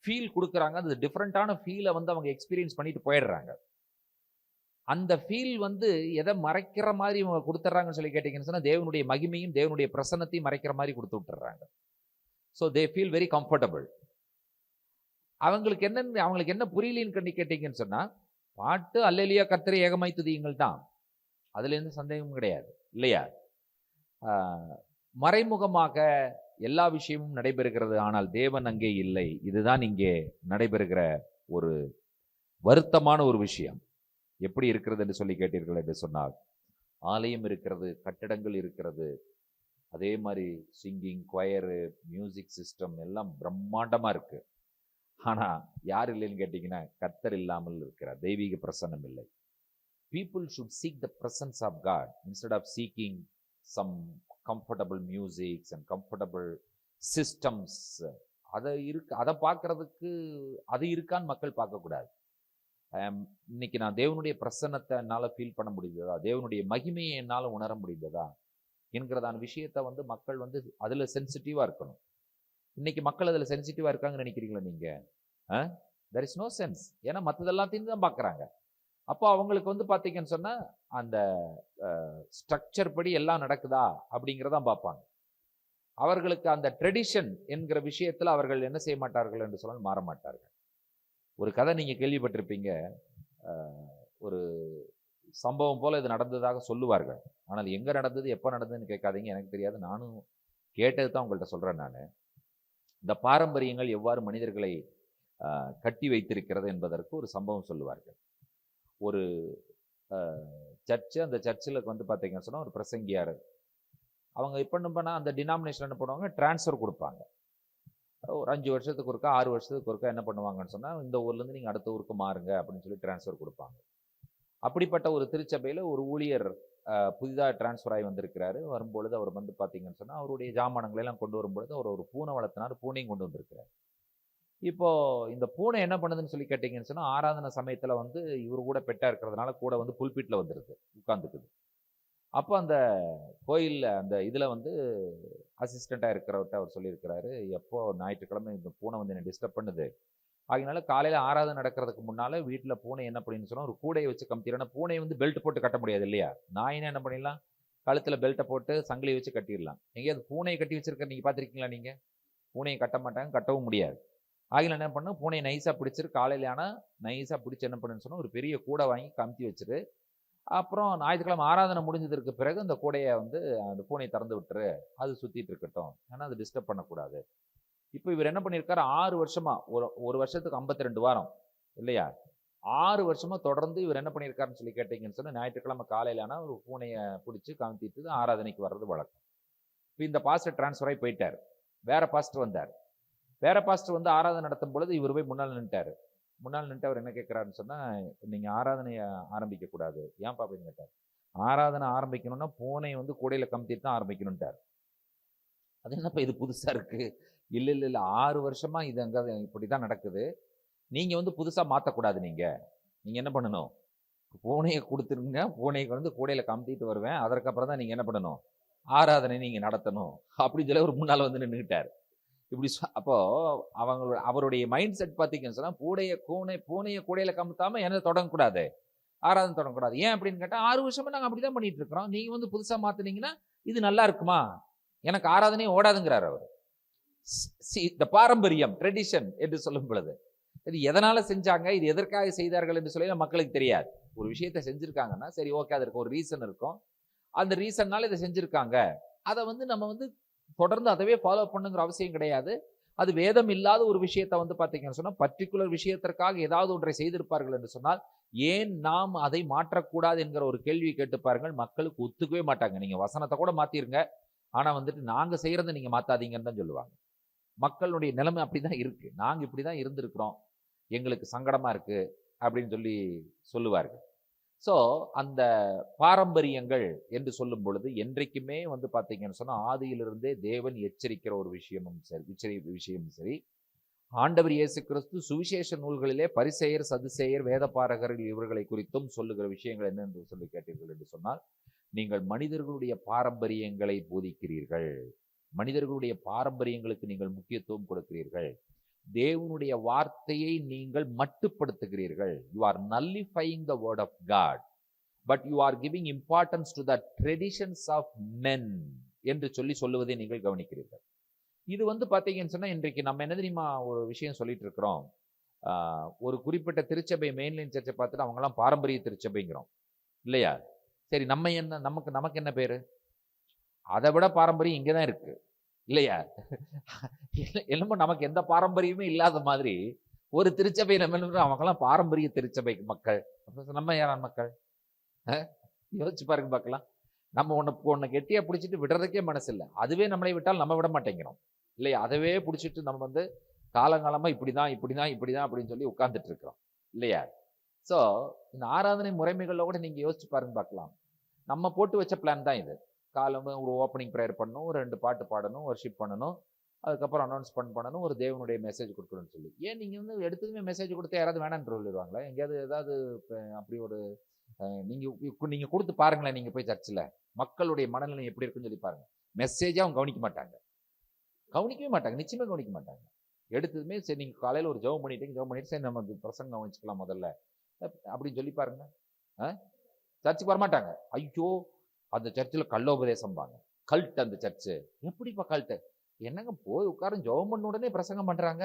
ஃபீல் கொடுக்குறாங்க, அது டிஃப்ரெண்டான ஃபீலை வந்து அவங்க எக்ஸ்பீரியன்ஸ் பண்ணிட்டு போயிடுறாங்க. அந்த ஃபீல் வந்து எதை மறைக்கிற மாதிரி இவங்க கொடுத்துட்றாங்கன்னு சொல்லி கேட்டீங்கன்னு சொன்னா, தேவனுடைய மகிமையும் தேவனுடைய பிரசன்னத்தையும் மறைக்கிற மாதிரி கொடுத்து விட்டுறாங்க. So they feel very comfortable. அவங்களுக்கு என்ன புரியலின்னு கேட்டீங்கன்னு சொன்னா, பாட்டு அல்லேலூயா கர்த்தரை ஏகமாய் துதியுங்கள் தான், அதுல எந்த சந்தேகமும் கிடையாது இல்லையா? மறைமுகமாக எல்லா விஷயமும் நடைபெறுகிறது, ஆனால் தேவன் அங்கே இல்லை. இதுதான் இங்கே நடைபெறுகிற ஒரு வருத்தமான ஒரு விஷயம். எப்படி இருக்கிறது என்று சொல்லி கேட்டீர்கள் என்று சொன்னால், ஆலயம் இருக்கிறது, கட்டடங்கள் இருக்கிறது, அதே மாதிரி சிங்கிங், கொயரு, மியூசிக் சிஸ்டம் எல்லாம் பிரம்மாண்டமா இருக்கு. ஆனா யார் இல்லைன்னு கேட்டீங்கன்னா, கர்த்தர் இல்லாமல் இருக்கிறார், தெய்வீக பிரசன்னம் இல்லை. People should seek the presence of God instead of seeking some comfortable musics and comfortable systems அதை பார்க்கறதுக்கு அது இருக்கான்னு மக்கள் பார்க்கக்கூடாது. இன்னைக்கு நான் தேவனுடைய பிரசன்னத்தை என்னால் ஃபீல் பண்ண முடிந்ததா, தேவனுடைய மகிமையை என்னால் உணர முடிந்ததா என்கிறதான விஷயத்த வந்து மக்கள் வந்து அதில் சென்சிட்டிவாக இருக்கணும். இன்னைக்கு மக்கள் அதில் சென்சிட்டிவாக இருக்காங்கன்னு நினைக்கிறீங்களா நீங்கள்? There is no sense. ஏன்னா மற்றது எல்லாத்தையும் தான் பார்க்குறாங்க. அப்போ அவங்களுக்கு வந்து பார்த்தீங்கன்னு சொன்னால் அந்த ஸ்ட்ரக்சர் படி எல்லாம் நடக்குதா அப்படிங்கிறதான் பார்ப்பாங்க. அவர்களுக்கு அந்த ட்ரெடிஷன் என்கிற விஷயத்தில் அவர்கள் என்ன செய்ய மாட்டார்கள் என்று சொன்னால் மாற மாட்டார்கள். ஒரு கதை நீங்கள் கேள்விப்பட்டிருப்பீங்க. ஒரு சம்பவம் போல் இது நடந்ததாக சொல்லுவார்கள். ஆனால் எங்கே நடந்தது, எப்போ நடந்ததுன்னு கேட்காதீங்க, எனக்கு தெரியாது. நானும் கேட்டது தான் உங்கள்கிட்ட சொல்கிறேன். நான் இந்த பாரம்பரியங்கள் எவ்வாறு மனிதர்களை கட்டி வைத்திருக்கிறது என்பதற்கு ஒரு சம்பவம் சொல்லுவார்கள். ஒரு சர்ச்சு, அந்த சர்ச்சில் வந்து பார்த்தீங்கன்னு சொன்னால் ஒரு பிரசங்கியார், அவங்க இப்போ பண்ணால் அந்த டினாமினேஷன் என்ன பண்ணுவாங்க, டிரான்ஸ்ஃபர் கொடுப்பாங்க. ஒரு 5 வருஷத்துக்கு ஒருக்கா 6 வருஷத்துக்கு ஒருக்கா என்ன பண்ணுவாங்கன்னு சொன்னால், இந்த ஊர்லேருந்து நீங்கள் அடுத்த ஊருக்கு மாறுங்க அப்படின்னு சொல்லி டிரான்ஸ்ஃபர் கொடுப்பாங்க. அப்படிப்பட்ட ஒரு திருச்சபையில் ஒரு ஊழியர் புதிதாக டிரான்ஸ்ஃபர் ஆகி வந்திருக்கிறாரு. வரும்பொழுது அவர் வந்து பார்த்தீங்கன்னு சொன்னால் அவருடைய ஜாமானங்களை எல்லாம் கொண்டு வரும்பொழுது அவர் ஒரு பூனை வளர்த்தினார். பூனையும் கொண்டு வந்திருக்கிறார். இப்போ இந்த பூனை என்ன பண்ணுதுன்னு சொல்லி கேட்டிங்கன்னு சொன்னால், ஆராதனை சமயத்தில் வந்து இவர் கூட பெட்டாக இருக்கிறதுனால கூட வந்து புல்பீட்டில் வந்துடுது, உட்காந்துக்குது. அப்போ அந்த கோயிலில் அந்த இதில் வந்து அசிஸ்டண்ட்டாக இருக்கிறவர்கிட்ட அவர் சொல்லியிருக்கிறாரு, எப்போ ஞாயிற்றுக்கிழமை இந்த பூனை வந்து என்னை டிஸ்டர்ப் பண்ணுது, அதனால காலையில் ஆராதனை நடக்கிறதுக்கு முன்னால் வீட்டில் பூனை என்ன பண்ணின்னு சொன்னால் ஒரு கூடையை வச்சு கமுத்திடணும். பூனை வந்து பெல்ட் போட்டு கட்ட முடியாது இல்லையா? நாயினா என்ன பண்ணிடலாம், கழுத்தில் பெல்ட்டை போட்டு சங்கிலி வச்சு கட்டிடலாம். எங்கேயாவது பூனையை கட்டி வச்சிருக்க நீங்கள் பார்த்துருக்கீங்களா? நீங்கள் பூனையை கட்ட மாட்டாங்க, கட்டவும் முடியாது. ஆகில என்ன பண்ணும், பூனையை நைஸாக பிடிச்சிரு, காலையில் ஆனால் நைஸாக பிடிச்சி என்ன பண்ணுன்னு சொன்னால் ஒரு பெரிய கூடை வாங்கி கமுத்தி வச்சுரு. அப்புறம் ஞாயிற்றுக்கிழமை ஆராதனை முடிஞ்சதற்கு பிறகு அந்த கூடையை வந்து அந்த பூனையை திறந்து விட்டுரு, அது சுற்றிட்டு இருக்கட்டும், ஏன்னா அது டிஸ்டர்ப் பண்ணக்கூடாது. இப்போ இவர் என்ன பண்ணியிருக்காரு, 6 வருஷமா, ஒரு வருஷத்துக்கு 52 வாரம் இல்லையா, 6 வருஷமா தொடர்ந்து இவர் என்ன பண்ணியிருக்காருன்னு சொல்லி கேட்டீங்கன்னு சொன்னால், ஞாயிற்றுக்கிழமை காலையில் ஆனால் ஒரு பூனையை பிடிச்சி கமுத்திட்டு ஆராதனைக்கு வர்றது வழக்கம். இப்போ இந்த பாஸ்டர் டிரான்ஸ்ஃபர் ஆகி போயிட்டார். வேற பாஸ்டர் வந்தார். வேற பாஸ்டர் வந்து ஆராதனை நடத்தும் பொழுது இவர் போய் முன்னால் நின்ட்டார். முன்னால் நின்று அவர் என்ன கேட்குறாருன்னு சொன்னால், நீங்கள் ஆராதனையை ஆரம்பிக்கக்கூடாது. ஏன்ப்பா அப்படின்னு கேட்டார். ஆராதனை ஆரம்பிக்கணும்னா பூனை வந்து கூடையில் கமுத்திட்டு தான் ஆரம்பிக்கணும்ட்டார். அது என்னப்பா இது புதுசாக இருக்குது? இல்லை இல்லை இல்லை, 6 வருஷமா இது அங்கே இப்படி தான் நடக்குது. நீங்கள் வந்து புதுசாக மாற்றக்கூடாது. நீங்கள் என்ன பண்ணணும், பூனையை கொடுத்துருங்க, பூனைக்கு வந்து கூடையில் கமுத்திட்டு வருவேன், அதற்கப்புறம் தான் நீங்கள் என்ன பண்ணணும், ஆராதனை நீங்கள் நடத்தணும் அப்படின்னு சொல்லி ஒரு முன்னால் வந்து நின்றுக்கிட்டார். இப்படி அப்போ அவருடைய மைண்ட் செட் பார்த்தீங்கன்னு சொன்னால், பூனையை கூடையில் கமுத்தாமல் என்ன தொடங்கக்கூடாது, ஆராதனை தொடங்கக்கூடாது. ஏன் அப்படின்னு கேட்டால், 6 வருஷமா நாங்கள் அப்படி தான் பண்ணிட்டு இருக்கிறோம், நீங்கள் வந்து புதுசாக மாற்றினீங்கன்னா இது நல்லா இருக்குமா, எனக்கு ஆராதனையே ஓடாதுங்கிறார் அவர். இந்த பாரம்பரியம், ட்ரெடிஷன் என்று சொல்லும் பொழுது இது எதனால செஞ்சாங்க, இது எதற்காக செய்தார்கள் என்று சொல்லி மக்களுக்கு தெரியாது. ஒரு விஷயத்தை செஞ்சிருக்காங்கன்னா சரி ஓகே, அதற்கு ஒரு ரீசன் இருக்கும், அந்த ரீசன்னால இதை செஞ்சிருக்காங்க, அதை வந்து நம்ம வந்து தொடர்ந்து அதவே ஃபாலோ பண்ணுங்கிற அவசியம் கிடையாது. அது வேதம் இல்லாத ஒரு விஷயத்தை வந்து பார்த்தீங்கன்னு சொன்னால், பர்டிகுலர் விஷயத்திற்காக ஏதாவது ஒன்றை செய்திருப்பார்கள் என்று சொன்னால், ஏன் நாம் அதை மாற்றக்கூடாது என்கிற ஒரு கேள்வி கேட்டு பாருங்கள், மக்களுக்கு ஒத்துக்கவே மாட்டாங்க. நீங்கள் வசனத்தை கூட மாற்றிருங்க, ஆனால் வந்துட்டு நாங்கள் செய்கிறத நீங்கள் மாற்றாதீங்கன்னு தான் சொல்லுவாங்க. மக்களுடைய நிலைமை அப்படி தான் இருக்குது. நாங்கள் இப்படி தான் இருந்திருக்கிறோம், எங்களுக்கு சங்கடமாக இருக்குது அப்படின்னு சொல்லுவார்கள். ஸோ அந்த பாரம்பரியங்கள் என்று சொல்லும் பொழுது என்றைக்குமே வந்து பார்த்தீங்கன்னு சொன்னால், ஆதியிலிருந்தே தேவன் எச்சரிக்கிற ஒரு விஷயமும் சரி, ஆண்டவர் இயேசு கிறிஸ்து சுவிசேஷ நூல்களிலே பரிசேயர், சதுசேயர், வேதபாரகர்கள் இவர்களை குறித்தும் சொல்லுகிற விஷயங்கள் என்ன என்று சொல்லி கேட்டீர்கள் என்று சொன்னால், நீங்கள் மனிதர்களுடைய பாரம்பரியங்களை போதிக்கிறீர்கள், மனிதர்களுடைய பாரம்பரியங்களுக்கு நீங்கள் முக்கியத்துவம் கொடுக்கிறீர்கள், தேவனுடைய வார்த்தையை நீங்கள் மட்டுப்படுத்துகிறீர்கள். You are nullifying the word of God, but you are giving importance to the traditions of men என்று சொல்லுவதை நீங்கள் கவனிக்கிறீர்கள். இது வந்து பார்த்தீங்கன்னு சொன்னால், இன்றைக்கு நம்ம என்ன தெரியுமா ஒரு விஷயம் சொல்லிட்டு இருக்கிறோம், ஒரு குறிப்பிட்ட திருச்சபை மெயின்லைன் சர்ச்சை பார்த்துட்டு அவங்கெல்லாம் பாரம்பரிய திருச்சபைங்கிறோம் இல்லையா? சரி, நமக்கு என்ன பேரு? அதை விட பாரம்பரியம் இங்கே தான் இருக்கு இல்லையா? என்னமோ நமக்கு எந்த பாரம்பரியமே இல்லாத மாதிரி ஒரு திருச்சபை நம்ம அவங்கெல்லாம் பாரம்பரிய திருச்சபை மக்கள், நம்ம யாரான மக்கள்? யோசிச்சு பாருங்க பார்க்கலாம். நம்ம ஒன்று கெட்டியா பிடிச்சிட்டு விடுறதுக்கே மனசு இல்லை, அதுவே நம்மளை விட்டால் நம்ம விட மாட்டேங்கிறோம் இல்லையா? அதவே பிடிச்சிட்டு நம்ம வந்து காலங்காலமாக இப்படிதான் அப்படின்னு சொல்லி உட்கார்ந்துட்டு இருக்கிறோம் இல்லையா? ஸோ இந்த ஆராதனை முறைமைகளில் கூட நீங்கள் யோசிச்சு பாருங்க பார்க்கலாம். நம்ம போட்டு வச்ச பிளான் தான் இது. காலம் ஒரு ஓப்பனிங் ப்ரேயர் பண்ணணும், ஒரு 2 பாட்டு பாடணும், வர்ஷிப் பண்ணணும், அதுக்கப்புறம் அனௌன்ஸ்மெண்ட் பண்ணணும், ஒரு தேவனுடைய மெசேஜ் கொடுக்கணும்னு சொல்லி. ஏன் நீங்க வந்து எடுத்ததுமே மெசேஜ் கொடுத்தா யாராவது வேணான்னு சொல்லிடுவாங்களா? எங்கேயாவது ஏதாவது அப்படி ஒரு நீங்க கொடுத்து பாருங்களேன், நீங்க போய் சர்ச்சில் மக்களுடைய மனநிலை எப்படி இருக்குன்னு சொல்லி பாருங்க. மெசேஜா அவங்க கவனிக்க மாட்டாங்க, கவனிக்கவே மாட்டாங்க, நிச்சயமா கவனிக்க மாட்டாங்க. எடுத்ததுமே சரி நீங்க காலையில ஒரு ஜெபம் பண்ணிட்டு சரி நம்ம பிரசங்கம் கவனிச்சுக்கலாம் முதல்ல அப்படின்னு சொல்லி பாருங்க. சர்ச்சுக்கு வரமாட்டாங்க. ஐயோ அந்த சர்ச்சில் கள்ளோபதேசம்பாங்க, கல்ட் அந்த சர்ச்சு. எப்படிப்பா கல்ட்டு? என்னங்க போய் உட்காரும் ஜெபம் பண்ண உடனே பிரசங்கம் பண்றாங்க.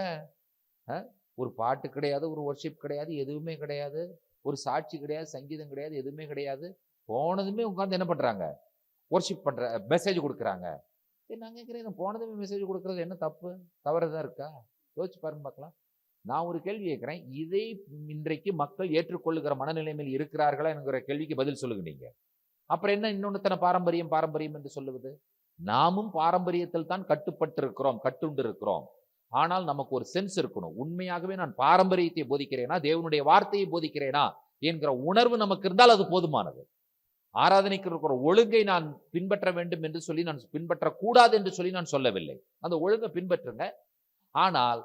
ஒரு பாட்டு கிடையாது, ஒரு ஒர்ஷிப் கிடையாது, எதுவுமே கிடையாது, ஒரு சாட்சி கிடையாது, சங்கீதம் கிடையாது, எதுவுமே கிடையாது. போனதுமே உட்கார்ந்து என்ன பண்றாங்க? ஒர்ஷிப் பண்ற மெசேஜ் கொடுக்குறாங்க. சரி நான் கேட்குறேன், போனதுமே மெசேஜ் கொடுக்கறது என்ன தப்பு? தவறுதான் இருக்கா? யோசிச்சு பாருங்க பார்க்கலாம். நான் ஒரு கேள்வி கேட்கிறேன், இதை இன்றைக்கு மக்கள் ஏற்றுக்கொள்ளுகிற மனநிலைமையில் இருக்கிறார்களா என்கிற கேள்விக்கு பதில் சொல்லுங்க நீங்க. அப்புறம் என்ன இன்னொன்னு பாரம்பரியம் பாரம்பரியம் என்று சொல்லுவது? நாமும் பாரம்பரியத்தில் தான் கட்டுப்பட்டு இருக்கிறோம், கட்டுண்டு இருக்கிறோம். ஆனால் நமக்கு ஒரு சென்ஸ் இருக்கணும். உண்மையாகவே நான் பாரம்பரியத்தை போதிக்கிறேனா, தேவனுடைய வார்த்தையை போதிக்கிறேனா என்கிற உணர்வு நமக்கு இருந்தால் அது போதுமானது. ஆராதனைக்கு இருக்கிற ஒழுங்கை நான் பின்பற்ற வேண்டும் என்று சொல்லி நான் பின்பற்றக்கூடாது என்று சொல்லி நான் சொல்லவில்லை. அந்த ஒழுங்கை பின்பற்றுங்க. ஆனால்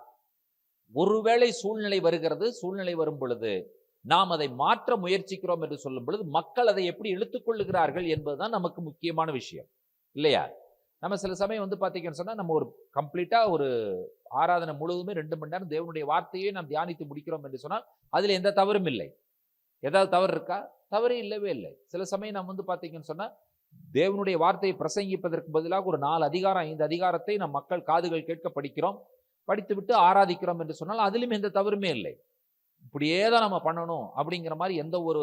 ஒருவேளை சூழ்நிலை வருகிறது, சூழ்நிலை வரும் பொழுது நாம் அதை மாற்ற முயற்சிக்கிறோம் என்று சொல்லும் பொழுது மக்கள் அதை எப்படி இழுத்துக்கொள்ளுகிறார்கள் என்பதுதான் நமக்கு முக்கியமான விஷயம் இல்லையா? நம்ம சில சமயம் வந்து பார்த்தீங்கன்னு சொன்னா, நம்ம ஒரு கம்ப்ளீட்டா ஒரு ஆராதனை முழுவதுமே 2 மணி நேரம் தேவனுடைய வார்த்தையை நாம் தியானித்து முடிக்கிறோம் என்று சொன்னால் அதுல எந்த தவறும் இல்லை. ஏதாவது தவறு இருக்கா? தவறே இல்லவே இல்லை. சில சமயம் நம்ம வந்து பார்த்தீங்கன்னு சொன்னா, தேவனுடைய வார்த்தையை பிரசங்கிப்பதற்கு பதிலாக ஒரு 4 அதிகாரம் 5 அதிகாரத்தை நம் மக்கள் காதுகள் கேட்க படிக்கிறோம், படித்துவிட்டு ஆராதிக்கிறோம் என்று சொன்னால் அதிலும் எந்த தவறுமே இல்லை. இப்படியே தான் நம்ம பண்ணணும் அப்படிங்கிற மாதிரி எந்த ஒரு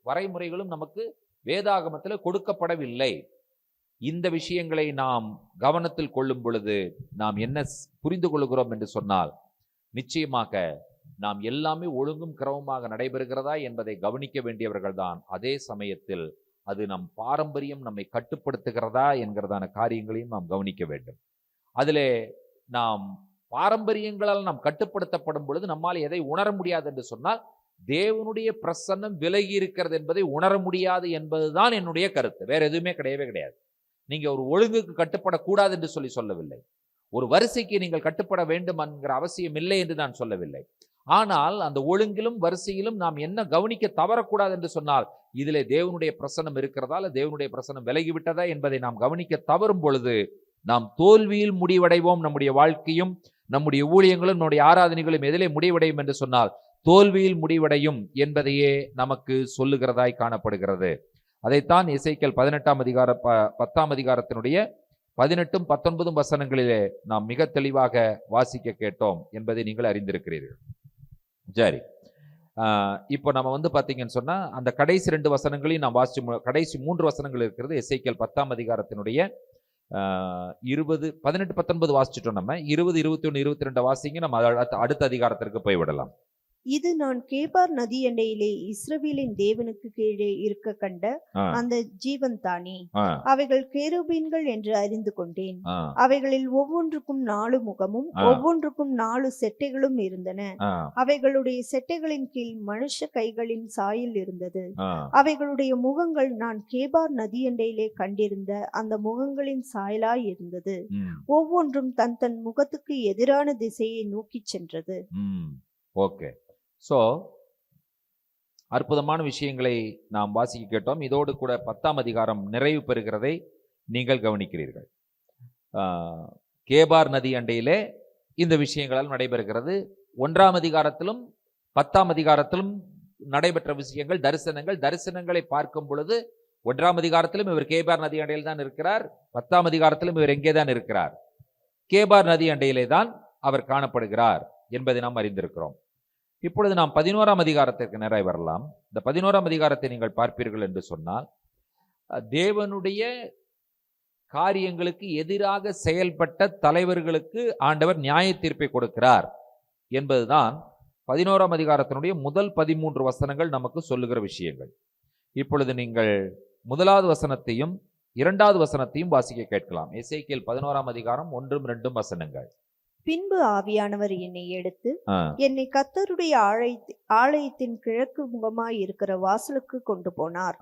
வரைமுறைகளும் நமக்கு வேதாகமத்தில் கொடுக்கப்படவில்லை. இந்த விஷயங்களை நாம் கவனத்தில் கொள்ளும் பொழுது நாம் என்ன புரிந்து கொள்கிறோம் என்று சொன்னால், நிச்சயமாக நாம் எல்லாமே ஒழுங்கும் கிரமமாக நடைபெறுகிறதா என்பதை கவனிக்க வேண்டியவர்கள் தான். அதே சமயத்தில் அது நம் பாரம்பரியம் நம்மை கட்டுப்படுத்துகிறதா என்கிறதான காரியங்களையும் நாம் கவனிக்க வேண்டும். அதிலே நாம் பாரம்பரியங்களால் நாம் கட்டுப்படுத்தப்படும் பொழுது நம்மால் எதை உணர முடியாது என்று சொன்னால், தேவனுடைய பிரசன்னம் விலகி இருக்கிறது என்பதை உணர முடியாது என்பதுதான் என்னுடைய கருத்து. வேற எதுவுமே கிடையவே கிடையாது. நீங்க ஒரு ஒழுங்குக்கு கட்டுப்படக்கூடாது என்று சொல்லவில்லை, ஒரு வரிசைக்கு நீங்கள் கட்டுப்பட வேண்டும் என்கிற அவசியம் இல்லை என்று நான் சொல்லவில்லை. ஆனால் அந்த ஒழுங்கிலும் வரிசையிலும் நாம் என்ன கவனிக்க தவறக்கூடாது என்று சொன்னால், இதிலே தேவனுடைய பிரசன்னம் இருக்கிறதா இல்ல தேவனுடைய பிரசன்னம் விலகிவிட்டதா என்பதை நாம் கவனிக்க தவறும் பொழுது நாம் தோல்வியில் முடிவடைவோம். நம்முடைய வாழ்க்கையும் நம்முடைய ஊழியங்களும் நம்முடைய ஆராதனைகளும் எதிலே முடிவடையும் என்று சொன்னால் தோல்வியில் முடிவடையும் என்பதையே நமக்கு சொல்லுகிறதாய் காணப்படுகிறது. அதைத்தான் எசேக்கியேல் 18ஆம் அதிகார 10ஆம் அதிகாரத்தினுடைய 18 19 வசனங்களிலே நாம் மிக தெளிவாக வாசிக்க கேட்டோம் என்பதை நீங்கள் அறிந்திருக்கிறீர்கள். சரி, இப்போ நம்ம வந்து பார்த்தீங்கன்னு சொன்னா, அந்த கடைசி 2 வசனங்களையும் நாம் வாசிச்சு, கடைசி 3 வசனங்கள் இருக்கிறது. எசேக்கியேல் 10ஆம் அதிகாரத்தினுடைய 20 18 19 வாசிச்சுட்டோம். நம்ம 20 21 22 வாசிங்க. நம்ம அடுத்த அதிகாரத்திற்கு போய்விடலாம். இது நான் கேபார் நதி எண்டையிலே இஸ்ரவேலின் தேவனுக்கு கீழே இருக்க கண்ட அந்த ஜீவன் தானே. அவைகள் கேருபீன்கள் என்று அறிந்து கொண்டேன். அவைகளில் ஒவ்வொன்றுக்கும் 4 முகமும் ஒவ்வொன்றுக்கும் 4 செட்டைகளும் இருந்தன. அவைகளுடைய செட்டைகளின் கீழ் மனுஷ கைகளின் சாயல் இருந்தது. அவைகளுடைய முகங்கள் நான் கேபார் நதி எண்டையிலே கண்டிருந்த அந்த முகங்களின் சாயலாய் இருந்தது. ஒவ்வொன்றும் தன் தன் முகத்துக்கு எதிரான திசையை நோக்கி சென்றது. ஓகே, சோ அற்புதமான விஷயங்களை நாம் வாசிக்க கேட்டோம். இதோடு கூட 10ஆம் அதிகாரம் நிறைவு பெறுகிறதை நீங்கள் கவனிக்கிறீர்கள். கேபார் நதி அண்டையிலே இந்த விஷயங்களால் நடைபெறுகிறது. 1ஆம் அதிகாரத்திலும் 10ஆம் அதிகாரத்திலும் நடைபெற்ற விஷயங்கள் தரிசனங்களை பார்க்கும் பொழுது 1ஆம் அதிகாரத்திலும் இவர் கேபார் நதி அண்டையில் தான் இருக்கிறார். 10ஆம் அதிகாரத்திலும் இவர் எங்கே தான் இருக்கிறார்? கேபார் நதி அண்டையிலே தான் அவர் காணப்படுகிறார் என்பதை நாம் அறிந்திருக்கிறோம். இப்பொழுது நாம் 11ஆம் அதிகாரத்திற்கு நிறைய வரலாம். இந்த 11ஆம் அதிகாரத்தை நீங்கள் பார்ப்பீர்கள் என்று சொன்னால், தேவனுடைய காரியங்களுக்கு எதிராக செயல்பட்ட தலைவர்களுக்கு ஆண்டவர் நியாய தீர்ப்பை கொடுக்கிறார் என்பதுதான் 11ஆம் அதிகாரத்தினுடைய முதல் 13 வசனங்கள் நமக்கு சொல்லுகிற விஷயங்கள். இப்பொழுது நீங்கள் 1வது வசனத்தையும் 2வது வசனத்தையும் வாசிக்க கேட்கலாம். எசேக்கியேல் 11ஆம் அதிகாரம் 1 2 வசனங்கள். பின்பு ஆவியானவர் என்னை எடுத்து என்னை கர்த்தருடைய ஆலயத்தின் கிழக்கு முகமாய் இருக்கிற வாசலுக்கு கொண்டு போனார்.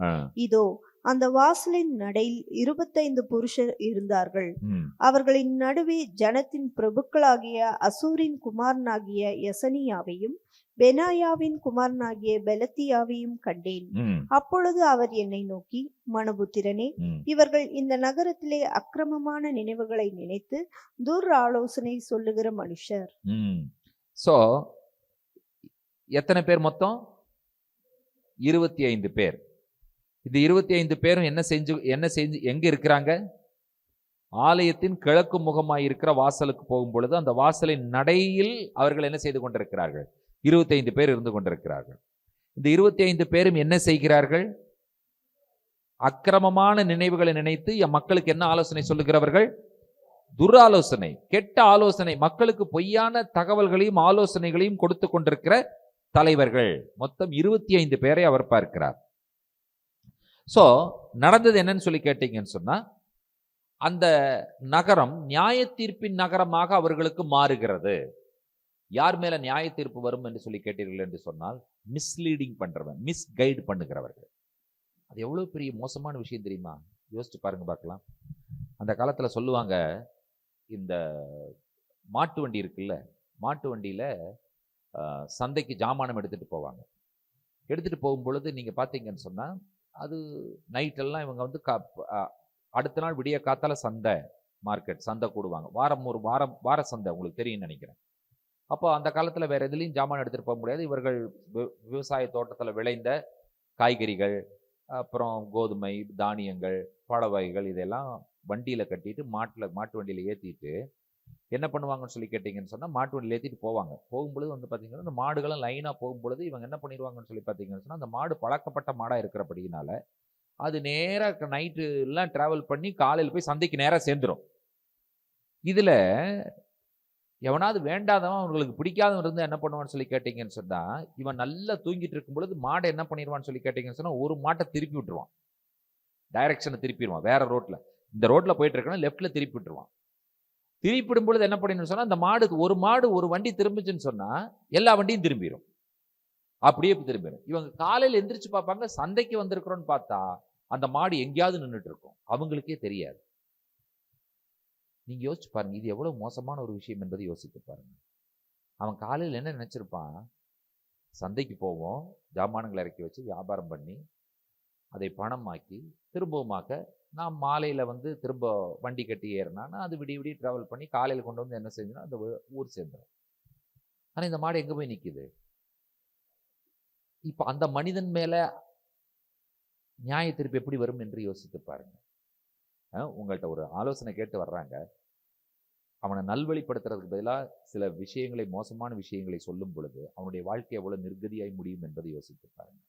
இதோ அந்த வாசலின் நடையில் 25 புருஷர் இருந்தார்கள். ம். அவர்களின் நடுவே ஜனத்தின் பிரபுக்களாகிய அசூரின் குமாரனாகிய யசனியாவையும் பெனாயாவின் குமாரனாகிய பெலத்தியாவையும் கண்டேன். ம். அப்பொழுது அவர் என்னை நோக்கி, மனுபுத்திரனே, ம். இவர்கள் இந்த நகரத்திலே அக்கிரமமான நினைவுகளை நினைத்து துர்ஆலோசனை சொல்லுகிற மனுஷர். சோ எத்தனை பேர் மொத்தம்? 25 பேர். இது 25 பேரும் என்ன செஞ்சு எங்க இருக்கிறாங்க? ஆலயத்தின் கிழக்கு முகமாய் இருக்கிற வாசலுக்கு போகும் பொழுது அந்த வாசலின் நடையில் அவர்கள் என்ன செய்து கொண்டிருக்கிறார்கள்? 25 பேர் இருந்து கொண்டிருக்கிறார்கள். இந்த 25 பேரும் என்ன செய்கிறார்கள்? அக்கிரமமான நினைவுகளை நினைத்து என் மக்களுக்கு என்ன ஆலோசனை சொல்லுகிறவர்கள்? துராலோசனை, கெட்ட ஆலோசனை, மக்களுக்கு பொய்யான தகவல்களையும் ஆலோசனைகளையும் கொடுத்து கொண்டிருக்கிற தலைவர்கள். மொத்தம் 25 பேரை அவர் பார்க்கிறார். சோ நடந்தது என்னன்னு சொல்லி கேட்டீங்கன்னு சொன்னா, அந்த நகரம் நியாய தீர்ப்பின் நகரமாக அவர்களுக்கு மாறுகிறது. யார் மேல நியாய தீர்ப்பு வரும் என்று சொல்லி கேட்டீர்கள் என்று சொன்னால், மிஸ்லீடிங் பண்றவன், மிஸ்கைட் பண்ணுகிறவர்கள். அது எவ்வளவு பெரிய மோசமான விஷயம் தெரியுமா? யோசிச்சு பாருங்க பார்க்கலாம். அந்த காலத்துல சொல்லுவாங்க, இந்த மாட்டு வண்டி இருக்குல்ல, மாட்டு வண்டியில சந்தைக்கு ஜாமானம் எடுத்துட்டு போவாங்க. எடுத்துட்டு போகும் பொழுது நீங்க பார்த்தீங்கன்னு சொன்னா, அது நைட்டெல்லாம் இவங்க வந்து அடுத்த நாள் விடிய காத்தால சந்தை, மார்க்கெட் சந்தை கூடுவாங்க. ஒரு வார சந்தை உங்களுக்கு தெரியும்னு நினைக்கிறேன். அப்போ அந்த காலத்துல வேற எதுலையும் ஜாமான் எடுத்துட்டு போக முடியாது. இவர்கள் விவசாய தோட்டத்துல விளைந்த காய்கறிகள், அப்புறம் கோதுமை, தானியங்கள், பழ வகைகள் இதெல்லாம் வண்டியில கட்டிட்டு மாட்டு வண்டியில ஏத்திட்டு என்ன பண்ணுவாங்கன்னு சொல்லி கேட்டீங்கன்னு சொன்னா, மாட்டு வண்டியில ஏத்திட்டு போவாங்க. போகும்பொழுது வந்து பாத்தீங்கன்னா, இந்த மாடுகளும் லைனா போகும்பொழுது இவங்க என்ன பண்ணிடுவாங்கன்னு சொல்லி பாத்தீங்கன்னு சொன்னா, அந்த மாடு பழக்கப்பட்ட மாடா இருக்கிறபடினால அது நேரா நைட்டு எல்லாம் டிராவல் பண்ணி காலையில் போய் சந்தைக்கு நேரா சேர்ந்துடும். இதுல எவனாவது வேண்டாதவன், அவங்களுக்கு பிடிக்காதவன் இருந்து என்ன பண்ணுவான்னு சொல்லி கேட்டீங்கன்னு சொன்னா, இவன் நல்லா தூங்கிட்டு இருக்கும் பொழுது மாடை என்ன பண்ணிடுவான்னு சொல்லி கேட்டீங்கன்னு சொன்னா, ஒரு மாட்டை திருப்பி விட்டுருவான், டைரக்ஷனை திருப்பிடுவான். வேற ரோட்ல, இந்த ரோட்ல போயிட்டு இருக்கணும், லெஃப்ட்ல திருப்பி விட்டுருவான். திருப்பிடும் பொழுது என்ன பண்ணணும்னு சொன்னா, அந்த மாடு ஒரு வண்டி திரும்பிச்சுன்னு சொன்னா எல்லா வண்டியும் திரும்பிடும். அப்படியே திரும்பிடும். இவங்க காலையில் எந்திரிச்சு பார்ப்பாங்க, சந்தைக்கு வந்திருக்கிறோன்னு பார்த்தா அந்த மாடு எங்கேயாவது நின்றுட்டு இருக்கும், அவங்களுக்கே தெரியாது. நீங்க யோசிச்சு பாருங்க, இது எவ்வளவு மோசமான ஒரு விஷயம் என்பதை யோசித்து பாருங்க. அவன் காலையில் என்ன நினைச்சிருப்பான்? சந்தைக்கு போவோம், ஜாமான்களை இறக்கி வச்சு வியாபாரம் பண்ணி அதை பணமாக்கி திரும்பவுமாக்க நான் மாலையில வந்து திரும்ப வண்டி கட்டி ஏறினா அது விடிய டிராவல் பண்ணி காலையில் கொண்டு வந்து என்ன செஞ்சுன்னா அந்த ஊர் சேர்ந்துடும். ஆனா இந்த மாடு எங்க போய் நிக்குது? இப்ப அந்த மனிதன் மேல நியாய தீர்ப்பு எப்படி வரும் என்று யோசித்து பாருங்க. உங்கள்கிட்ட ஒரு ஆலோசனை கேட்டு வர்றாங்க, அவனை நல்வழிப்படுத்துறதுக்கு பதிலாக சில விஷயங்களை, மோசமான விஷயங்களை சொல்லும் பொழுது அவனுடைய வாழ்க்கை எவ்வளவு நிர்கதியாய் முடியும் என்பதை யோசித்து பாருங்க.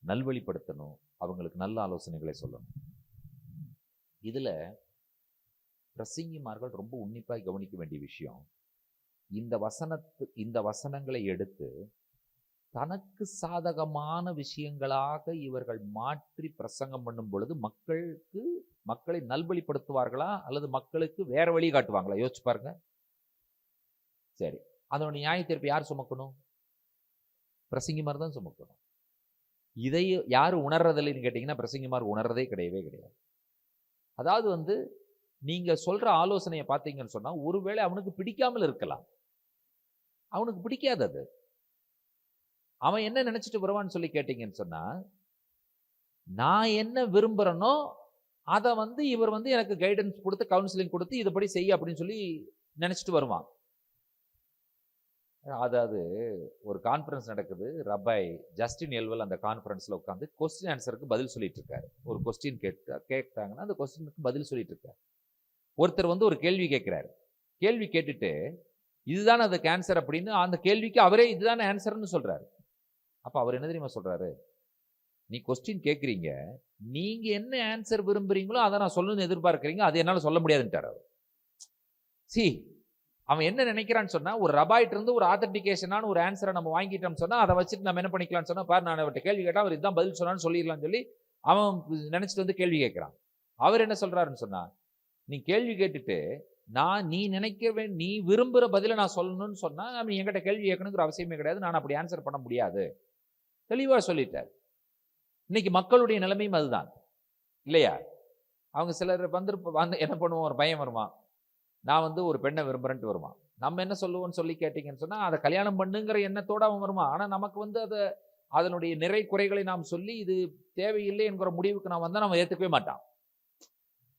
நல்வழிப்படுத்தணும், அவங்களுக்கு நல்ல ஆலோசனைகளை சொல்லணும். இதுல பிரசங்கிமார்கள் ரொம்ப உன்னிப்பாய் கவனிக்க வேண்டிய விஷயம், இந்த வசனங்களை எடுத்து தனக்கு சாதகமான விஷயங்களாக இவர்கள் மாற்றி பிரசங்கம் பண்ணும் பொழுது மக்களை நல்வழிப்படுத்துவார்களா அல்லது மக்களுக்கு வேற வழி காட்டுவாங்களா? யோசிச்சு பாருங்க. சரி, அதோட நியாய தீர்ப்பு யார் சுமக்கணும்? பிரசங்கிமார் தான் சுமக்கணும். இதை யாரு உணர்றதில்லைன்னு கேட்டீங்கன்னா, பிரசங்கிமார் உணர்றதே கிடையவே கிடையாது. அதாவது வந்து நீங்க சொல்ற ஆலோசனையை பார்த்தீங்கன்னு சொன்னா, ஒருவேளை அவனுக்கு பிடிக்காமல் இருக்கலாம், அவனுக்கு பிடிக்காது. அது அவன் என்ன நினைச்சிட்டு வருவான்னு சொல்லி கேட்டீங்கன்னு சொன்னா, நான் என்ன விரும்புறேனோ அதை வந்து இவர் வந்து எனக்கு கைடன்ஸ் கொடுத்து, கவுன்சிலிங் கொடுத்து இதுபடி செய்ய அப்படின்னு சொல்லி நினைச்சிட்டு வருவான். அதாவது ஒரு கான்ஃபரன்ஸ் நடக்குது, ரப்பாய் ஜஸ்டின் எல்வெல் அந்த கான்ஃபரன்ஸ்ல உட்காந்து கொஸ்டின் ஆன்சருக்கு பதில் சொல்லிட்டு இருக்காரு. ஒரு கொஸ்டின் கேட்டாங்கன்னா அந்த கொஸ்டினுக்கு பதில் சொல்லிட்டு இருக்காரு. ஒருத்தர் வந்து ஒரு கேள்வி கேட்கிறாரு. கேள்வி கேட்டுட்டு இதுதான் அதுக்கு ஆன்சர் அப்படின்னு அந்த கேள்விக்கு அவரே இதுதானே ஆன்சர்னு சொல்றாரு. அப்ப அவர் என்ன தெரியுமா சொல்றாரு? நீ கொஸ்டின் கேட்குறீங்க, நீங்க என்ன ஆன்சர் விரும்புறீங்களோ அதை நான் சொல்லணும்னு எதிர்பார்க்குறீங்க, அது என்னால சொல்ல முடியாதுன்ட்டார் அவர். அவன் என்ன நினைக்கிறான்னு சொன்னா, ஒரு ரபாயிட்டு இருந்து ஒரு ஆத்தன்டிகேஷனான ஒரு ஆன்சரை நம்ம வாங்கிட்டோம்னு சொன்னா அதை வச்சுட்டு நம்ம என்ன பண்ணிக்கலாம்னு சொன்னா, பாரு நான் அவர்கிட்ட கேள்வி கேட்டா அவர் இதுதான் பதில் சொன்னான்னு சொல்லிடலாம்னு சொல்லி அவன் நினைச்சிட்டு வந்து கேள்வி கேட்கிறான். அவர் என்ன சொல்றாருன்னு சொன்னா, நீ கேள்வி கேட்டுட்டு நீ விரும்புற பதில நான் சொல்லணும்னு சொன்னா நீ என்கிட்ட கேள்வி கேட்கணுங்கிற அவசியமே கிடையாது, நான் அப்படி ஆன்சர் பண்ண முடியாது, தெளிவா சொல்லிட்டார். இன்னைக்கு மக்களுடைய நிலைமையும் அதுதான் இல்லையா? அவங்க சிலர் வந்து என்ன பண்ணுவோம், ஒரு பையன் வருவான், நான் வந்து ஒரு பெண்ணை விரும்புறேன்ட்டு வருவான். நம்ம என்ன சொல்லுவோம்னு சொல்லி கேட்டீங்கன்னு சொன்னா, அதை கல்யாணம் பண்ணுங்கிற எண்ணத்தோட அவன் வருவான். ஆனா நமக்கு வந்து அதனுடைய நிறை குறைகளை நாம் சொல்லி இது தேவையில்லை என்கிற முடிவுக்கு நான் வந்தா நம்ம ஏத்துக்கவே மாட்டான்.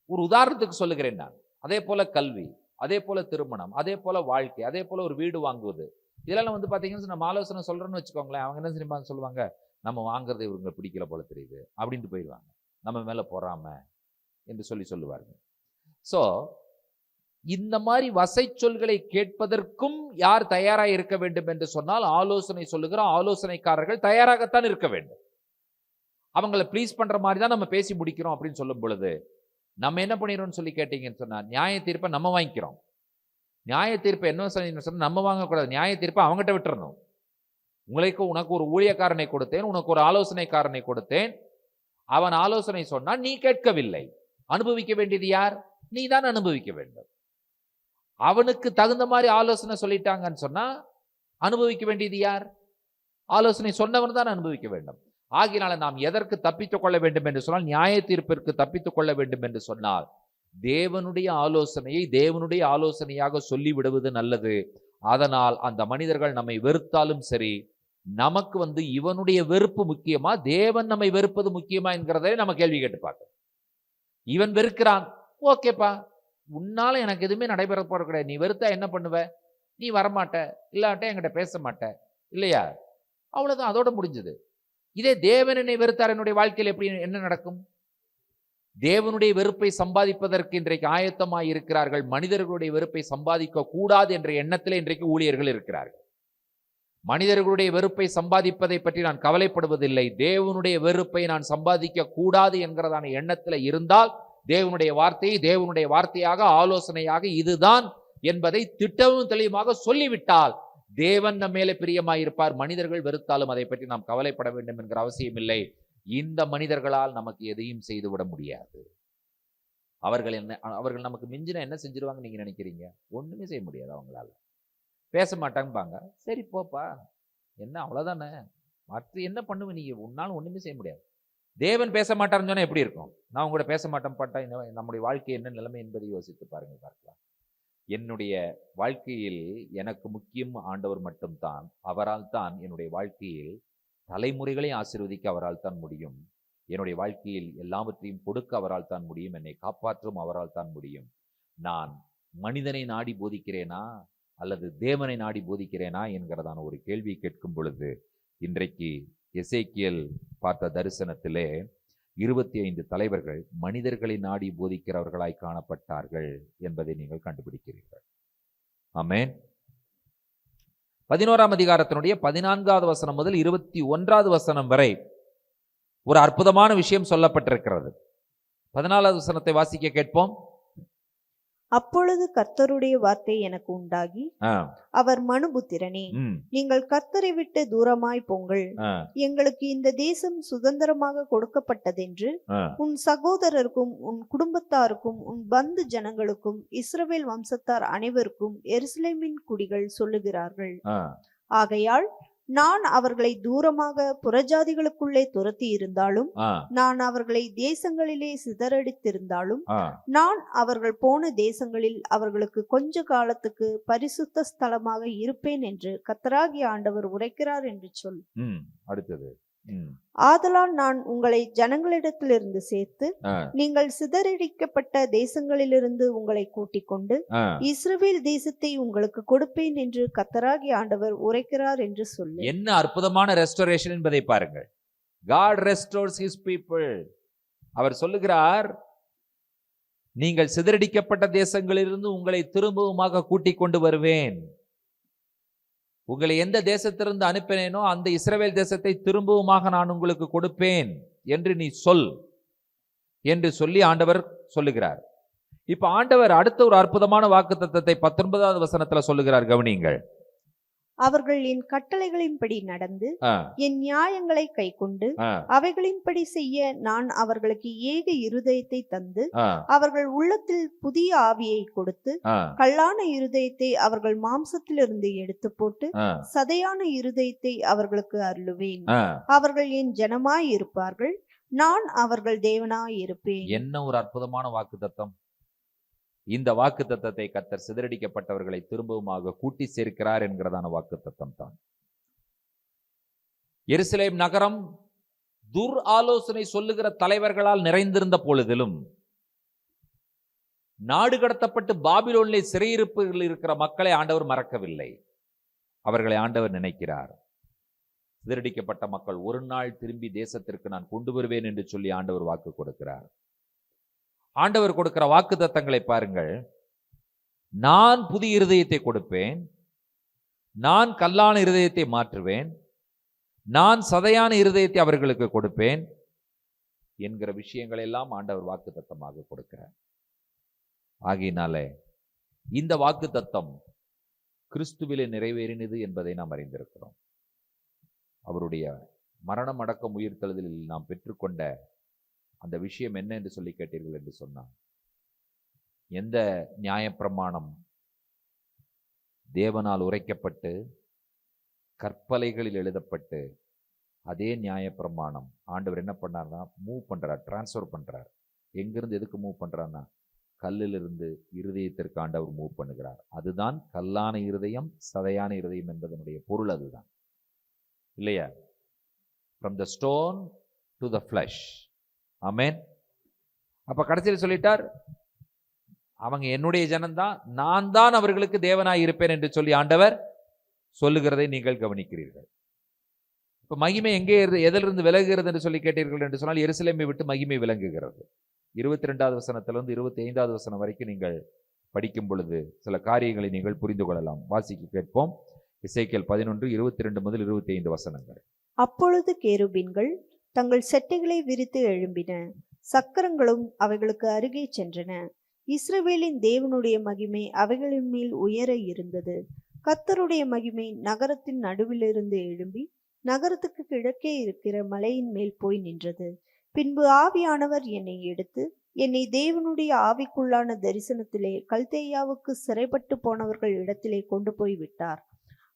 ஒரு உதாரணத்துக்கு சொல்லுகிறேன் நான். அதே போல கல்வி, அதே போல திருமணம், அதே போல வாழ்க்கை, அதே போல ஒரு வீடு வாங்குவது, இதெல்லாம் வந்து பாத்தீங்கன்னா நம்ம ஆலோசனை சொல்றோம்னு வச்சுக்கோங்களேன், அவங்க என்ன தெரியுமா சொல்லுவாங்க, நம்ம வாங்குறது இவங்க பிடிக்கல போல தெரியுது அப்படின்ட்டு போயிடுவாங்க. நம்ம மேல பொறாம என்று சொல்லுவார்கள். சோ இந்த மாதிரி வசை சொல்களை கேட்பதற்கும் யார் தயாராக இருக்க வேண்டும் என்று சொன்னால், ஆலோசனை சொல்லுகிற ஆலோசனைக்காரர்கள் தயாராகத்தான் இருக்க வேண்டும். அவங்களை ப்ளீஸ் பண்ற மாதிரி தான் நம்ம பேசி முடிக்கிறோம் அப்படின்னு சொல்லும் பொழுது நம்ம என்ன பண்ணிடுறோம்னு சொல்லி கேட்டீங்கன்னு சொன்னா, நியாய தீர்ப்பை நம்ம வாங்கிக்கிறோம். நியாய தீர்ப்பை என்ன சொன்னா நம்ம வாங்கக்கூடாது, நியாய தீர்ப்பை அவங்ககிட்ட விட்டுறணும். உனக்கு ஒரு ஊழியக்காரனை கொடுத்தேன், உனக்கு ஒரு ஆலோசனைக்காரனை கொடுத்தேன், அவன் ஆலோசனை சொன்னான், நீ கேட்கவில்லை. அனுபவிக்க வேண்டியது யார்? நீ தான் அனுபவிக்க வேண்டும். அவனுக்கு தகுந்த மாதிரி ஆலோசனை சொல்லிட்டாங்கன்னு சொன்னா அனுபவிக்க வேண்டியது யார்? ஆலோசனை சொன்னவன் தான் அனுபவிக்க வேண்டும். ஆகினால நாம் எதற்கு தப்பித்துக் கொள்ள வேண்டும் என்று சொன்னால், நியாய தீர்ப்பிற்கு தப்பித்துக் கொள்ள வேண்டும் என்று சொன்னால், தேவனுடைய ஆலோசனையை தேவனுடைய ஆலோசனையாக சொல்லிவிடுவது நல்லது. அதனால் அந்த மனிதர்கள் நம்மை வெறுத்தாலும் சரி, நமக்கு வந்து இவனுடைய வெறுப்பு முக்கியமா, தேவன் நம்மை வெறுப்பது முக்கியமா என்கிறதை நம்ம கேள்வி கேட்டு பார்க்கணும். இவன் வெறுக்கிறான், ஓகேப்பா, உன்னால எனக்கு எதுவுமே நடைபெற போறது கிடையாது, நீ வெறுத்தா என்ன பண்ணுவ? நீ வரமாட்ட, இல்லாட்ட என்கிட்ட பேச மாட்ட, இல்லையா? அவ்வளவுதான், அதோட முடிஞ்சது. இதே தேவன் என்னை வெறுத்தார், என்னுடைய வாழ்க்கையில் எப்படி என்ன நடக்கும்? தேவனுடைய வெறுப்பை சம்பாதிப்பதற்கு இன்றைக்கு ஆயத்தமாய் இருக்கிறார்கள். மனிதர்களுடைய வெறுப்பை சம்பாதிக்க கூடாது என்ற எண்ணத்தில் இன்றைக்கு ஊழியர்கள் இருக்கிறார்கள். மனிதர்களுடைய வெறுப்பை சம்பாதிப்பதை பற்றி நான் கவலைப்படுவதில்லை, தேவனுடைய வெறுப்பை நான் சம்பாதிக்க கூடாது என்கிறதான எண்ணத்தில் இருந்தால், தேவனுடைய வார்த்தையை தேவனுடைய வார்த்தையாக, ஆலோசனையாக இதுதான் என்பதை திட்டமும் தெளிவாக சொல்லிவிட்டால் தேவன் நம் மேலே பிரியமாயிருப்பார். மனிதர்கள் வெறுத்தாலும் அதை பற்றி நாம் கவலைப்பட வேண்டும் என்கிற அவசியம் இல்லை. இந்த மனிதர்களால் நமக்கு எதையும் செய்துவிட முடியாது. அவர்கள் நமக்கு மிஞ்சின என்ன செஞ்சிருவாங்க நீங்க நினைக்கிறீங்க? ஒண்ணுமே செய்ய முடியாது. அவங்களால பேச மாட்டாங்கப்பாங்க, சரி போப்பா, என்ன அவ்வளவுதானே, மற்ற என்ன பண்ணுவ நீங்க? உன்னாலும் ஒண்ணுமே செய்ய முடியாது. தேவன் பேச மாட்டாருன்னு சொன்னா எப்படி இருக்கும்? நான் உங்களோட பேச மாட்டேன் பாட்டா, நம்முடைய வாழ்க்கை என்ன நிலைமை என்பதை யோசித்து பாருங்க, பார்க்கலாம். என்னுடைய வாழ்க்கையில் எனக்கு முக்கியம் ஆண்டவர் மட்டும்தான். அவரால் தான் என்னுடைய வாழ்க்கையில் தலைமுறைகளை ஆசீர்வதிக்க அவரால் தான் முடியும். என்னுடைய வாழ்க்கையில் எல்லாவற்றையும் கொடுக்க அவரால் தான் முடியும். என்னை காப்பாற்றும் அவரால் தான் முடியும். நான் மனிதனை நாடி போதிக்கிறேனா அல்லது தேவனை நாடி போதிக்கிறேனா என்கிறதான ஒரு கேள்வி கேட்கும் பொழுது, இன்றைக்கு எசேக்கியேல் பார்த்த தரிசனத்திலே 25 தலைவர்கள் மனிதர்களை நாடி போதிக்கிறவர்களாய் காணப்பட்டார்கள் என்பதை நீங்கள் கண்டுபிடிக்கிறீர்கள். ஆமென். 11ஆம் அதிகாரத்தினுடைய 14வது வசனம் முதல் 21வது வசனம் வரை ஒரு அற்புதமான விஷயம் சொல்லப்பட்டிருக்கிறது. 14வது வசனத்தை வாசிக்க கேட்போம். அப்பொழுது கர்த்தருடைய வார்த்தை எனக்கு உண்டாகி, அவர் மனுபுத்திரனே, நீங்கள் கர்த்தரை விட்டு தூரமாய் போங்கள், எங்களுக்கு இந்த தேசம் சுதந்திரமாக கொடுக்கப்பட்டதென்று உன் சகோதரருக்கும் உன் குடும்பத்தாருக்கும் உன் பந்து ஜனங்களுக்கும் இஸ்ரவேல் வம்சத்தார் அனைவருக்கும் எருசலேமின் குடிகள் சொல்லுகிறார்கள். ஆகையால் நான் அவர்களை தூரமாக புறஜாதிகளுக்குள்ளே துரத்தி இருந்தாலும், நான் அவர்களை தேசங்களிலே சிதறடித்திருந்தாலும், நான் அவர்கள் போன தேசங்களில் அவர்களுக்கு கொஞ்ச காலத்துக்கு பரிசுத்த ஸ்தலமாக இருப்பேன் என்று கர்த்தராகிய ஆண்டவர் உரைக்கிறார் என்று சொல். அடுத்தது, ஆதலால் நான் உங்களை ஜனங்களிடத்திலிருந்து சேர்த்து நீங்கள் சிதறடிக்கப்பட்ட தேசங்களிலிருந்து உங்களை கூட்டிக் கொண்டு இஸ்ரவேல் தேசத்தை உங்களுக்கு கொடுப்பேன் என்று கர்த்தராகிய ஆண்டவர் உரைக்கிறார் என்று சொல்லு. என்ன அற்புதமான ரெஸ்டோரேஷன் என்பதை பாருங்கள். God restores his people. அவர் சொல்லுகிறார், நீங்கள் சிதறடிக்கப்பட்ட தேசங்களிலிருந்து உங்களை திரும்பவுமாக கூட்டிக் கொண்டு வருவேன். உங்களை எந்த தேசத்திலிருந்து அனுப்பினேனோ அந்த இஸ்ரவேல் தேசத்தை திரும்பவுமாக நான் உங்களுக்கு கொடுப்பேன் என்று நீ சொல் என்று சொல்லி ஆண்டவர் சொல்லுகிறார். இப்ப ஆண்டவர் அடுத்த ஒரு அற்புதமான வாக்குத்தத்தத்தை 19வது வசனத்துல சொல்லுகிறார், கவனியுங்கள். அவர்கள் என் கட்டளைகளின்படி நடந்து என் நியாயங்களை கைக்கொண்டு அவைகளின்படி செய்ய நான் அவர்களுக்கு ஏக இருதயத்தை தந்து அவர்கள் உள்ளத்தில் புதிய ஆவியை கொடுத்து கல்லான இருதயத்தை அவர்கள் மாம்சத்திலிருந்து எடுத்து போட்டு சதையான இருதயத்தை அவர்களுக்கு அருளுவேன். அவர்கள் என் ஜனமாய் இருப்பார்கள், நான் அவர்கள் தேவனாய் இருப்பேன். என்ன ஒரு அற்புதமான வாக்குத்தத்தம்! இந்த வாக்குத்தத்தத்தை கர்த்தர் சிதறடிக்கப்பட்டவர்களை திரும்பவுமாக கூட்டி சேர்க்கிறார் என்கிறதான வாக்குத்தத்தம் தான். எருசலேம் நகரம் துர் ஆலோசனை சொல்லுகிற தலைவர்களால் நிறைந்திருந்த பொழுதிலும், நாடு கடத்தப்பட்டு பாபிலோனிலே சிறையிருப்பில் இருக்கிற மக்களை ஆண்டவர் மறக்கவில்லை. அவர்களை ஆண்டவர் நினைக்கிறார். சிதறடிக்கப்பட்ட மக்கள் ஒரு நாள் திரும்பி தேசத்திற்கு நான் கொண்டு வருவேன் என்று சொல்லி ஆண்டவர் வாக்கு கொடுக்கிறார். ஆண்டவர் கொடுக்கிற வாக்கு தத்தங்களை பாருங்கள். நான் புதிய இருதயத்தை கொடுப்பேன், நான் கல்லான இருதயத்தை மாற்றுவேன், நான் சதையான இருதயத்தை அவர்களுக்கு கொடுப்பேன் என்கிற விஷயங்கள் எல்லாம் ஆண்டவர் வாக்கு தத்தமாக கொடுக்கிறார். ஆகையினாலே இந்த வாக்கு தத்தம் கிறிஸ்துவிலே நிறைவேறினது என்பதை நாம் அறிந்திருக்கிறோம். அவருடைய மரணம் அடக்கம் உயிர்த்தெழுதலில் நாம் பெற்றுக்கொண்ட அந்த விஷயம் என்ன என்று சொல்லி கேட்டீர்கள் என்று சொன்னார், எந்த நியாயப்பிரமாணம் தேவனால் உரைக்கப்பட்டு கற்பலைகளில் எழுதப்பட்டு அதே நியாயப்பிரமாணம் ஆண்டவர் என்ன பண்ணார்னா மூவ் பண்றார், டிரான்ஸ்ஃபர் பண்றார். எங்கிருந்து எதுக்கு மூவ் பண்றார்னா கல்லிலிருந்து இருதயத்திற்கு ஆண்டவர் மூவ் பண்ணுகிறார். அதுதான் கல்லான இருதயம் சதையான இருதயம் என்பதனுடைய பொருள் அதுதான், இல்லையா? from the stone to the flesh. ஆமென். அப்ப கடைசியில் சொல்லிட்டார், அவங்க என்னுடைய ஜனம்தான், நான் தான் அவர்களுக்கு தேவனாய் இருப்பேன் என்று சொல்லி ஆண்டவர் சொல்லுகிறதை நீங்கள் கவனிக்கிறீர்கள். இப்ப மகிமை எங்கே எதிலிருந்து விலகுகிறது என்று சொல்லி கேட்டீர்கள் என்று சொன்னால் எருசலேமை விட்டு மகிமை விளங்குகிறது. 22வது வசனத்திலிருந்து 25வது வசனம் வரைக்கும் நீங்கள் படிக்கும் பொழுது சில காரியங்களை நீங்கள் புரிந்து கொள்ளலாம். வாசிக்க கேட்போம். எசேக்கியேல் 11 22 முதல் 25 வசனங்கள். அப்பொழுது கேருபீன்கள் தங்கள் செட்டைகளை விரித்து எழும்பின, சக்கரங்களும் அவைகளுக்கு அருகே சென்றன. இஸ்ரவேலின் தேவனுடைய மகிமை அவைகளின் மேல் உயர இருந்தது. கர்த்தருடைய மகிமை நகரத்தின் நடுவிலிருந்து எழும்பி நகரத்துக்கு கிழக்கே இருக்கிற மலையின் மேல் போய் நின்றது. பின்பு ஆவியானவர் என்னை எடுத்து என்னை தேவனுடைய ஆவிக்குள்ளான தரிசனத்திலே கல்தேயாவுக்கு சிறைப்பட்டு போனவர்கள் இடத்திலே கொண்டு போய் விட்டார்.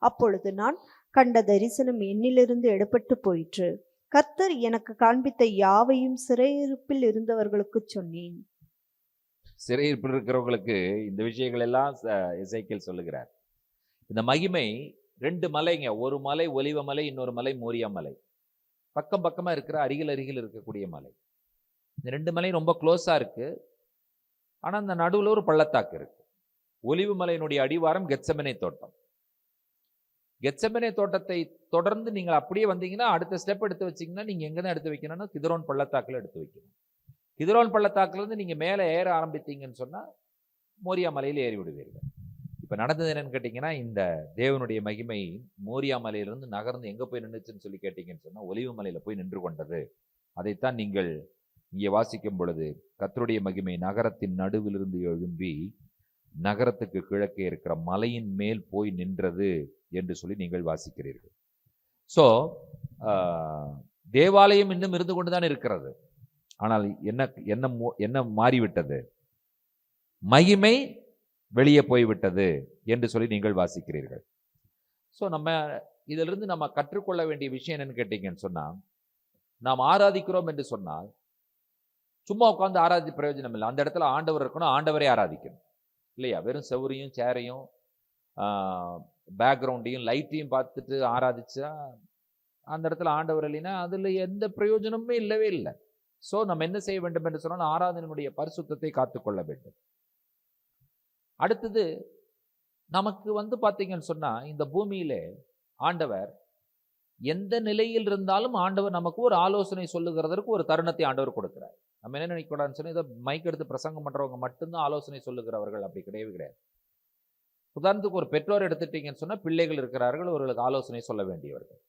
அப்பொழுது நான் கண்ட தரிசனம் என்னிலிருந்து எடுபட்டு போயிற்று. கர்த்தர் எனக்கு காண்பித்த யாவையும் சிறையிருப்பில் இருந்தவர்களுக்கு சொன்னேன். சிறையிருப்பில் இருக்கிறவங்களுக்கு இந்த விஷயங்கள் எல்லாம் எசேக்கியேல் சொல்லுகிறார். இந்த மகிமை 2 மலைங்க, ஒரு மலை ஒலிவ மலை, இன்னொரு மலை மோரியா மலை. பக்கம் பக்கமா இருக்கிற அருகில் இருக்கக்கூடிய மலை. இந்த 2 மலையும் ரொம்ப க்ளோஸா இருக்கு. ஆனா அந்த நடுவில் ஒரு பள்ளத்தாக்கு இருக்கு. ஒலிவு மலையினுடைய அடிவாரம் கெத்செமனே தோட்டம். கெத்செமனே தோட்டத்தை தொடர்ந்து நீங்கள் அப்படியே வந்தீங்கன்னா அடுத்த ஸ்டெப் எடுத்து வச்சீங்கன்னா நீங்க எங்க தான் எடுத்து வைக்கணும்னா கிதரோன் பள்ளத்தாக்குல எடுத்து வைக்கணும். கிதரோன் பள்ளத்தாக்குல இருந்து நீங்க மேலே ஏற ஆரம்பித்தீங்கன்னு சொன்னா மோரியா மலையில் ஏறி விடுவீர்கள். இப்ப நடந்தது என்னன்னு கேட்டீங்கன்னா, இந்த தேவனுடைய மகிமை மோரியா மலையிலிருந்து நகர்ந்து எங்க போய் நின்றுச்சுன்னு சொல்லி கேட்டீங்கன்னு சொன்னா ஒலிவு மலையில போய் நின்று கொண்டது. அதைத்தான் நீங்கள் இங்கே வாசிக்கும் பொழுது கர்த்தருடைய மகிமை நகரத்தின் நடுவிலிருந்து எழும்பி நகரத்துக்கு கிழக்கே இருக்கிற மலையின் மேல் போய் நின்றது என்று சொல்லி நீங்கள் வாசிக்கிறீர்கள். ஸோ தேவாலயம் இன்னும் இருந்து கொண்டுதான் இருக்கிறது. ஆனால் என்ன மாறிவிட்டது? மகிமை வெளியே போய்விட்டது என்று சொல்லி நீங்கள் வாசிக்கிறீர்கள். ஸோ நம்ம இதிலிருந்து நம்ம கற்றுக்கொள்ள வேண்டிய விஷயம் என்னன்னு கேட்டீங்கன்னு சொன்னா, நாம் ஆராதிக்கிறோம் என்று சொன்னால் சும்மா உட்காந்து ஆராதி பிரயோஜனம் இல்லை. அந்த இடத்துல ஆண்டவர் இருக்கணும், ஆண்டவரே ஆராதிக்கணும், இல்லையா? வெறும் செவரையும் சேரையும் பேக்ரவுண்டையும் லைட்டையும் பார்த்துட்டு ஆராதிச்சா அந்த இடத்துல ஆண்டவர் இல்லைன்னா அதுல எந்த பிரயோஜனமுமே இல்லவே இல்லை. ஸோ நம்ம என்ன செய்ய வேண்டும் என்று சொன்னால் ஆராதனையினுடைய பரிசுத்தத்தை காத்துக்கொள்ள வேண்டும். அடுத்தது நமக்கு பார்த்தீங்கன்னு சொன்னா இந்த பூமியிலே ஆண்டவர் எந்த நிலையில் இருந்தாலும் ஆண்டவர் நமக்கு ஒரு ஆலோசனை சொல்லுகிறதற்கு ஒரு தருணத்தை ஆண்டவர் கொடுக்கிறார். நம்ம என்ன நினைக்கூடாதுன்னு சொன்னா, இதை மைக் எடுத்து பிரசங்கம் பண்றவங்க மட்டும்தான் ஆலோசனை சொல்லுகிறவர்கள், அப்படி கிடையவே கிடையாது. உதாரணத்துக்கு ஒரு பெற்றோர் எடுத்துட்டீங்கன்னு சொன்னா பிள்ளைகள் இருக்கிறார்கள், அவர்களுக்கு ஆலோசனை சொல்ல வேண்டியவர்கள்.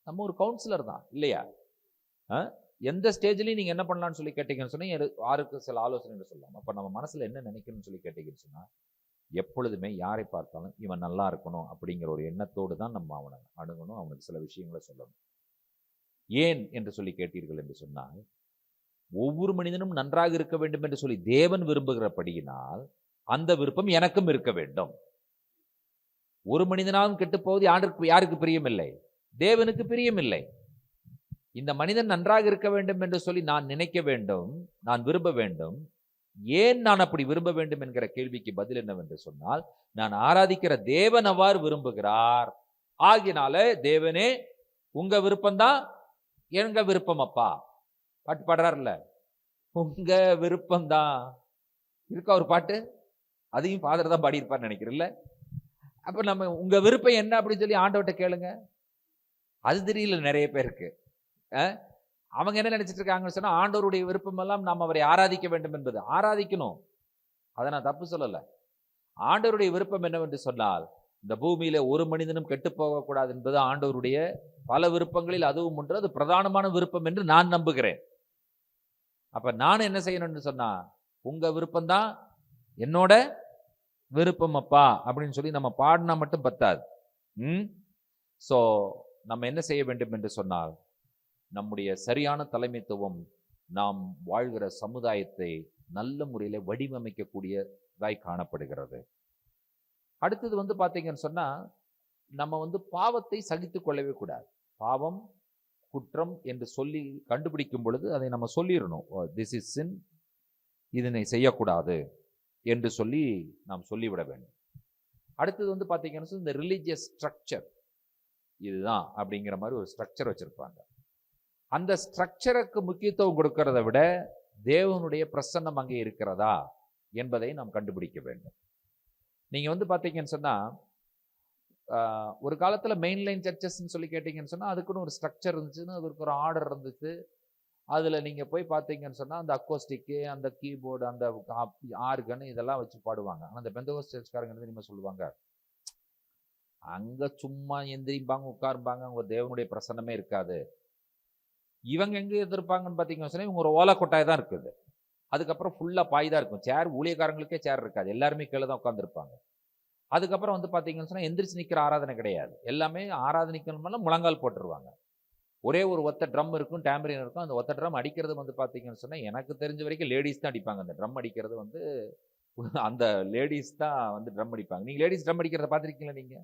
நம்ம ஒரு கவுன்சிலர் தான், இல்லையா? எந்த ஸ்டேஜ்லையும் நீங்க என்ன பண்ணலாம்னு சொல்லி கேட்டீங்கன்னு சொன்னா யாருக்கு சில ஆலோசனைகள் சொல்லலாம். அப்ப நம்ம மனசுல என்ன நினைக்கணும்னு சொல்லி கேட்டீங்கன்னு சொன்னா, எப்பொழுதுமே யாரை பார்த்தாலும் இவன் நல்லா இருக்கணும் அப்படிங்கிற ஒரு எண்ணத்தோடு தான் நம்ம அவனை அணுகணும், அவனுக்கு சில விஷயங்களை சொல்லணும். ஏன் என்று சொல்லி கேட்டீர்கள் என்று சொன்னால், ஒவ்வொரு மனிதனும் நன்றாக இருக்க வேண்டும் என்று சொல்லி தேவன் விரும்புகிறபடியினால் அந்த விருப்பம் எனக்கும் இருக்க வேண்டும். ஒரு மனிதனாலும் கெட்டு போவது யாருக்கு பிரியமில்லை? தேவனுக்கு பிரியமில்லை. இந்த மனிதன் நன்றாக இருக்க வேண்டும் என்று சொல்லி நான் நினைக்க வேண்டும், நான் விரும்ப வேண்டும். ஏன் நான் அப்படி விரும்ப வேண்டும் என்கிற கேள்விக்கு பதில் என்னவென்று சொன்னால், நான் ஆராதிக்கிற தேவன் அவ்வாறு விரும்புகிறார். ஆகினால தேவனே உங்க விருப்பம்தான் எங்க விருப்பம் அப்பா. பாட்டு பாடுறாருல்ல, உங்க விருப்பம்தான். இருக்கா ஒரு பாட்டு, அதையும் ஃபாதர் தான் பாடியிருப்பார்னு நினைக்கிறேன்ல. அப்ப நம்ம உங்க விருப்பம் என்ன அப்படின்னு சொல்லி ஆண்டவர்கிட்ட கேளுங்க. அது தெரியல நிறைய பேருக்கு. அவங்க என்ன நினைச்சிட்டு இருக்காங்கன்னு சொன்னா, ஆண்டவருடைய விருப்பம் எல்லாம் நாம் அவரை ஆராதிக்க வேண்டும் என்பது. ஆராதிக்கணும், அதை நான் தப்பு சொல்லல. ஆண்டவருடைய விருப்பம் என்னவென்று சொன்னால், இந்த பூமியில ஒரு மனிதனும் கெட்டு போகக்கூடாது என்பது ஆண்டவருடைய பல விருப்பங்களில் அதுவும் ஒன்று. அது பிரதானமான விருப்பம் என்று நான் நம்புகிறேன். அப்ப நான் என்ன செய்யணும்னு சொன்னா, உங்க விருப்பம்தான் என்னோட விருப்பம் அப்பா அப்படின்னு சொல்லி நம்ம பாடினா மட்டும் பத்தாது. சோ நம்ம என்ன செய்ய வேண்டும் என்று சொன்னால், நம்முடைய சரியான தலைமைத்துவம் நாம் வாழ்கிற சமுதாயத்தை நல்ல முறையில் வடிவமைக்கக்கூடியதாய் காணப்படுகிறது. அடுத்தது பார்த்தீங்கன்னு சொன்னா, நம்ம பாவத்தை சகித்து கொள்ளவே கூடாது. பாவம் குற்றம் என்று சொல்லி கண்டுபிடிக்கும் பொழுது அதை நம்ம சொல்லிடணும். திஸ் இஸ் சின், இதனை செய்யக்கூடாது என்று சொல்லி நாம் சொல்லிவிட வேண்டும். அடுத்தது பார்த்தீங்கன்னா, இந்த ரிலீஜியஸ் ஸ்ட்ரக்சர் இதுதான் அப்படிங்கிற மாதிரி ஒரு ஸ்ட்ரக்சர் வச்சிருப்பாங்க. அந்த ஸ்ட்ரக்சருக்கு முக்கியத்துவம் கொடுக்கிறத விட தேவனுடைய பிரசன்னம் அங்கே இருக்கிறதா என்பதை நாம் கண்டுபிடிக்க வேண்டும். நீங்க பார்த்தீங்கன்னு சொன்னா, ஒரு காலத்துல மெயின்லைன் சர்ச்சஸ்ன்னு சொல்லி கேட்டீங்கன்னு சொன்னா, அதுக்குன்னு ஒரு ஸ்ட்ரக்சர் இருந்துச்சுன்னு, அதுக்கு ஒரு ஆர்டர் இருந்துச்சு. அதுல நீங்க போய் பார்த்தீங்கன்னு சொன்னா, அந்த அக்கோஸ்டிக்கு, அந்த கீபோர்டு, அந்த ஆர்கன் இதெல்லாம் வச்சு பாடுவாங்க. ஆனா அந்த பெந்தகோஸ்து சர்ச்காரங்க என்ன தெரியுமா சொல்லுவாங்க, அங்க சும்மா எந்திரிப்பாங்க, உட்காருப்பாங்க, அவங்க தேவனுடைய பிரசன்னமே இருக்காது. இவங்க எங்க எதிர்ப்பாங்கன்னு பார்த்தீங்கன்னு சொன்னா, இவங்க ஒரு ஓலை கொட்டாய் தான் இருக்குது. அதுக்கப்புறம் ஃபுல்லா பாய் தான் இருக்கும். சேர் ஊழியக்காரங்களுக்கே சேர் இருக்காது, எல்லாருமே கீழே தான் உட்காந்துருப்பாங்க. அதுக்கப்புறம் பார்த்தீங்கன்னு சொன்னா, எந்திரிச்சு நிற்கிற ஆராதனை கிடையாது. எல்லாமே ஆராதனைக்கணும்னா முழங்கால் போட்டுருவாங்க. ஒரே ஒரு ஒத்த ட்ரம் இருக்கும், டேம்பரின் இருக்கும். அந்த ஒத்த ட்ரம் அடிக்கிறது பார்த்தீங்கன்னு சொன்னா, எனக்கு தெரிஞ்ச வரைக்கும் லேடிஸ் தான் அடிப்பாங்க. அந்த ட்ரம் அடிக்கிறது அந்த லேடிஸ் தான் ட்ரம் அடிப்பாங்க. நீங்க லேடிஸ் ட்ரம் அடிக்கிறத பார்த்துருக்கீங்களா? நீங்க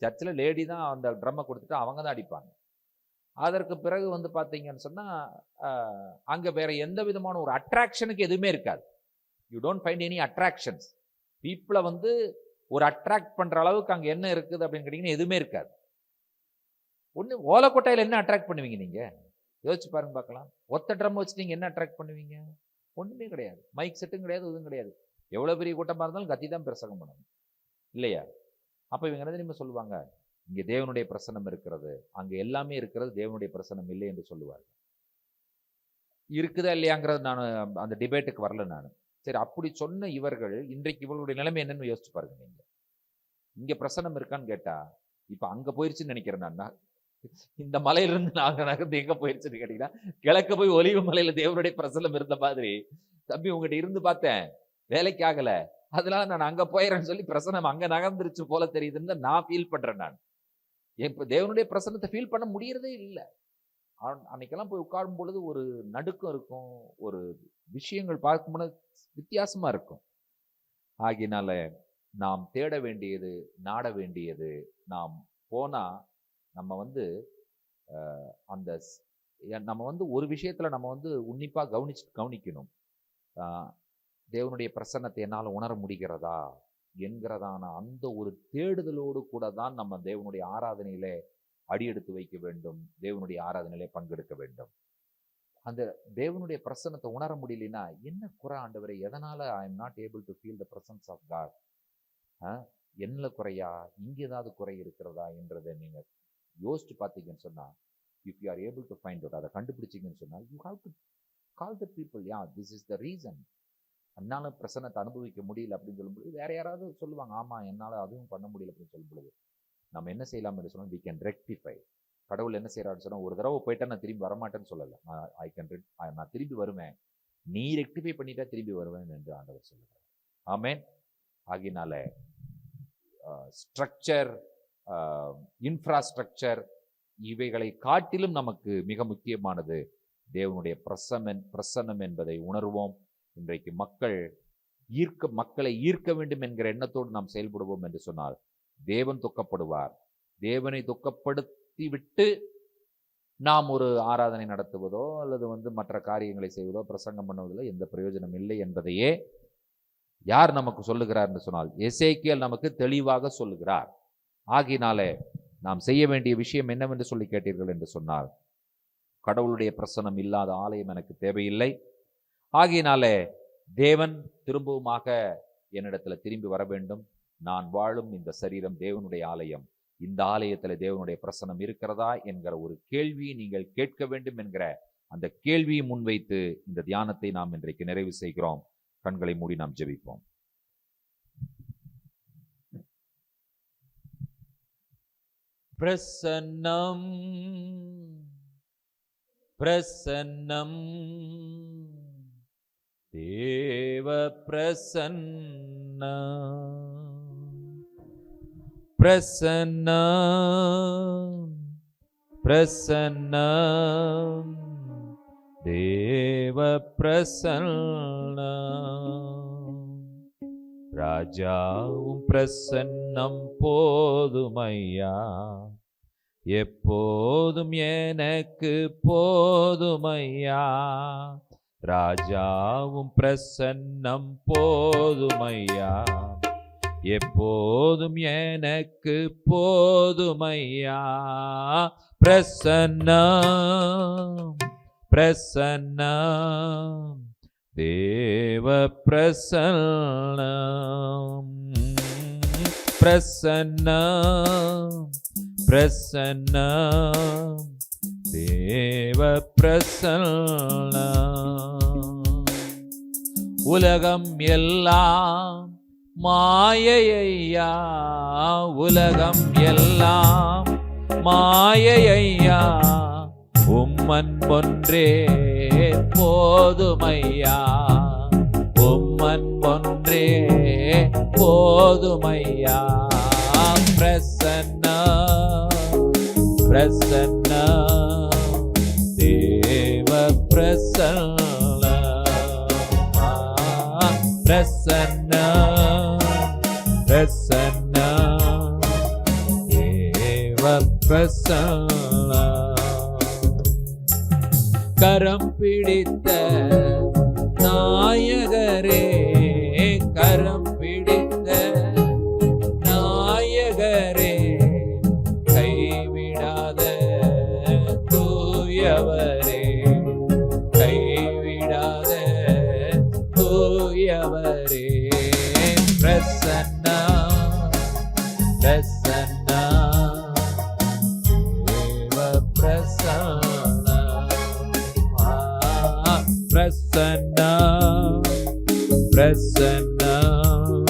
சர்ச்சில் லேடி தான் அந்த ட்ரம்மை கொடுத்துட்டு அவங்க தான் அடிப்பாங்க. அதற்கு பிறகு பார்த்தீங்கன்னு சொன்னா, அங்க வேற எந்த விதமான ஒரு அட்ராக்ஷனுக்கு எதுவுமே இருக்காது. You don't find any attractions. பீப்புளை ஒரு அட்ராக்ட் பண்ற அளவுக்கு அங்க என்ன இருக்குது அப்படின்னு கேட்டீங்கன்னா எதுவுமே இருக்காது. ஓலக்கொட்டையில என்ன அட்ராக்ட் பண்ணுவீங்க நீங்க? யோசிச்சு பாருங்க பார்க்கலாம். ஒத்த ட்ரம் வச்சு நீங்க என்ன அட்ராக்ட் பண்ணுவீங்க? ஒண்ணுமே கிடையாது. மைக் செட்டும் கிடையாது, எதுவும் கிடையாது. எவ்வளவு பெரிய கூட்டமா இருந்தாலும் கத்தி தான் பிரசங்கம் பண்ணணும், இல்லையா? அப்ப இவங்க என்ன தெரியுமா சொல்லுவாங்க, இங்க தேவனுடைய பிரசன்னம் இருக்கிறது, அங்க எல்லாமே இருக்கிறது, தேவனுடைய பிரசன்னம் இல்லை என்று சொல்லுவார்கள். இருக்குதா இல்லையாங்கிறது நான் அந்த டிபேட்டுக்கு வரல நான். சரி, அப்படி சொன்ன இவர்கள் இன்றைக்கு இவர்களுடைய நிலைமை என்னன்னு யோசிச்சு பாருங்க. நீங்க இங்க பிரசன்னம் இருக்கான்னு கேட்டா, இப்ப அங்க போயிருச்சுன்னு நினைக்கிறேன் நான். இந்த மலையிலிருந்து நாங்க நகர்ந்து எங்க போயிருச்சுன்னு கேட்டீங்கன்னா, கிழக்க போய் ஒலிவு மலையில தேவனுடைய பிரசன்னம் இருந்த மாதிரி, தம்பி உங்ககிட்ட இருந்து பார்த்தேன், வேலைக்கு ஆகல, அதனால நான் அங்க போயிறேன்னு சொல்லி பிரசன்னம் அங்க நகர்ந்துருச்சு போல தெரியுதுன்னு நான் ஃபீல் பண்றேன். நான் இப்ப தேவனுடைய பிரசன்னத்தை ஃபீல் பண்ண முடியறதே இல்லை. அன்னைக்கெல்லாம் போய் உட்காரும் பொழுது ஒரு நடுக்கம் இருக்கும், ஒரு விஷயங்கள் பார்க்கும்போது வித்தியாசமா இருக்கும். ஆகினால நாம் தேட வேண்டியது, நாட வேண்டியது, நாம் போனா நம்ம அந்த நம்ம ஒரு விஷயத்துல நம்ம உன்னிப்பா கவனிக்கணும். தேவனுடைய பிரசன்னத்தை என்னால் உணர முடிகிறதா என்கிறதான அந்த ஒரு தேடுதலோடு கூட தான் நம்ம தேவனுடைய ஆராதனையிலே அடியெடுத்து வைக்க வேண்டும், தேவனுடைய ஆராதனையிலே பங்கெடுக்க வேண்டும். அந்த தேவனுடைய பிரசன்னத்தை உணர முடியலன்னா, என்ன குறை ஆண்டவரே, எதனால I am not able to feel the presence of God? என்ன குறையா, இங்க ஏதாவது குறை இருக்கிறதா என்றதை நீங்க யோசிச்சு பார்த்தீங்கன்னு சொன்னா, if you are able to find out, அதை கண்டுபிடிச்சிங்கன்னு சொன்னா, you have to call the people, yeah this is the reason. என்னால பிரசன்னத்தை அனுபவிக்க முடியல அப்படின்னு சொல்லும்போது வேற யாராவது சொல்லுவாங்க, ஆமா என்னால அதுவும் பண்ண முடியல அப்படின்னு சொல்லும் பொழுது நம்ம என்ன செய்யலாம் என்று சொன்னா, we can rectify. கடவுள் என்ன செய்யறாருன்னு சொன்னா, ஒரு தடவை போயிட்டா நான் திரும்பி வரமாட்டேன்னு சொல்லல, நான் திரும்பி வருவேன், நீ ரெக்டிஃபை பண்ணிட்டா திரும்பி வருவேன் என்று ஆண்டவர் சொல்லுகிறார். ஆமென். ஆகினால ஸ்ட்ரக்சர், இன்ஃப்ராஸ்ட்ரக்சர் இவைகளை காட்டிலும் நமக்கு மிக முக்கியமானது தேவனுடைய பிரசன்னம் என்பதை உணர்வோம். இன்றைக்கு மக்களை ஈர்க்க வேண்டும் என்கிற எண்ணத்தோடு நாம் செயல்படுவோம் என்று சொன்னால் தேவன் துக்கப்படுவார். தேவனை துக்கப்படுத்தி விட்டு நாம் ஒரு ஆராதனை நடத்துவதோ அல்லது மற்ற காரியங்களை செய்வதோ பிரசங்கம் பண்ணுவதில் எந்த பிரயோஜனம் இல்லை என்பதையே யார் நமக்கு சொல்லுகிறார் என்று சொன்னால் எசேக்கியேல் நமக்கு தெளிவாக சொல்லுகிறார். ஆகினாலே நாம் செய்ய வேண்டிய விஷயம் என்னவென்று சொல்லி கேட்டீர்கள் என்று சொன்னால், கடவுளுடைய பிரசன்னம் இல்லாத ஆலயம் எனக்கு தேவையில்லை. ஆகினாலே தேவன் திரும்பவுமாக என்னிடத்தில் திரும்பி வர வேண்டும். நான் வாழும் இந்த சரீரம் தேவனுடைய ஆலயம். இந்த ஆலயத்தில் தேவனுடைய பிரசன்னம் இருக்கிறதா என்கிற ஒரு கேள்வியை நீங்கள் கேட்க வேண்டும் என்கிற அந்த கேள்வியை முன்வைத்து இந்த தியானத்தை நாம் இன்றைக்கு நிறைவு செய்கிறோம். கண்களை மூடி நாம் ஜெபிப்போம். பிரசன்னம் பிரசன்னம் தேவ பிரசன்னம் பிரசன்னம் பிரசன்னம் தேவ பிரசன்னம் ராஜாவும் பிரசன்னம் போதுமையா, எப்போதும் எனக்கு போதுமையா. ராஜாவும் பிரசன்னம் போதுமையா, எப்போதும் எனக்கு போதுமையா. பிரசன்னம் பிரசன்னம் தேவ பிரசன்னம் பிரசன்னம் பிரசன்னம் தேவ பிரசன்னம். உலகம் எல்லாம் மாயையா, உலகம் எல்லாம் மாயையா, உம்மன் ஒன்றே போதுமையா, உம்மன் ஒன்றே போதுமையா. பிரசன்னம் பிரசன்னம் தேவ பிரசன்னம் பிரசன்னம் பிரசன்னம் தேவ பிரசன்னம். கரம் பிடித்த நாயகரே, கரம் பிடித்த நாயகரே, கைவிடாத தூயவரே, கைவிடாத தூயவரே. பிரசன்னம் பிரசன்னம் தேவ பிரசன்னம் பிரசன்னம் பிரசன்னம்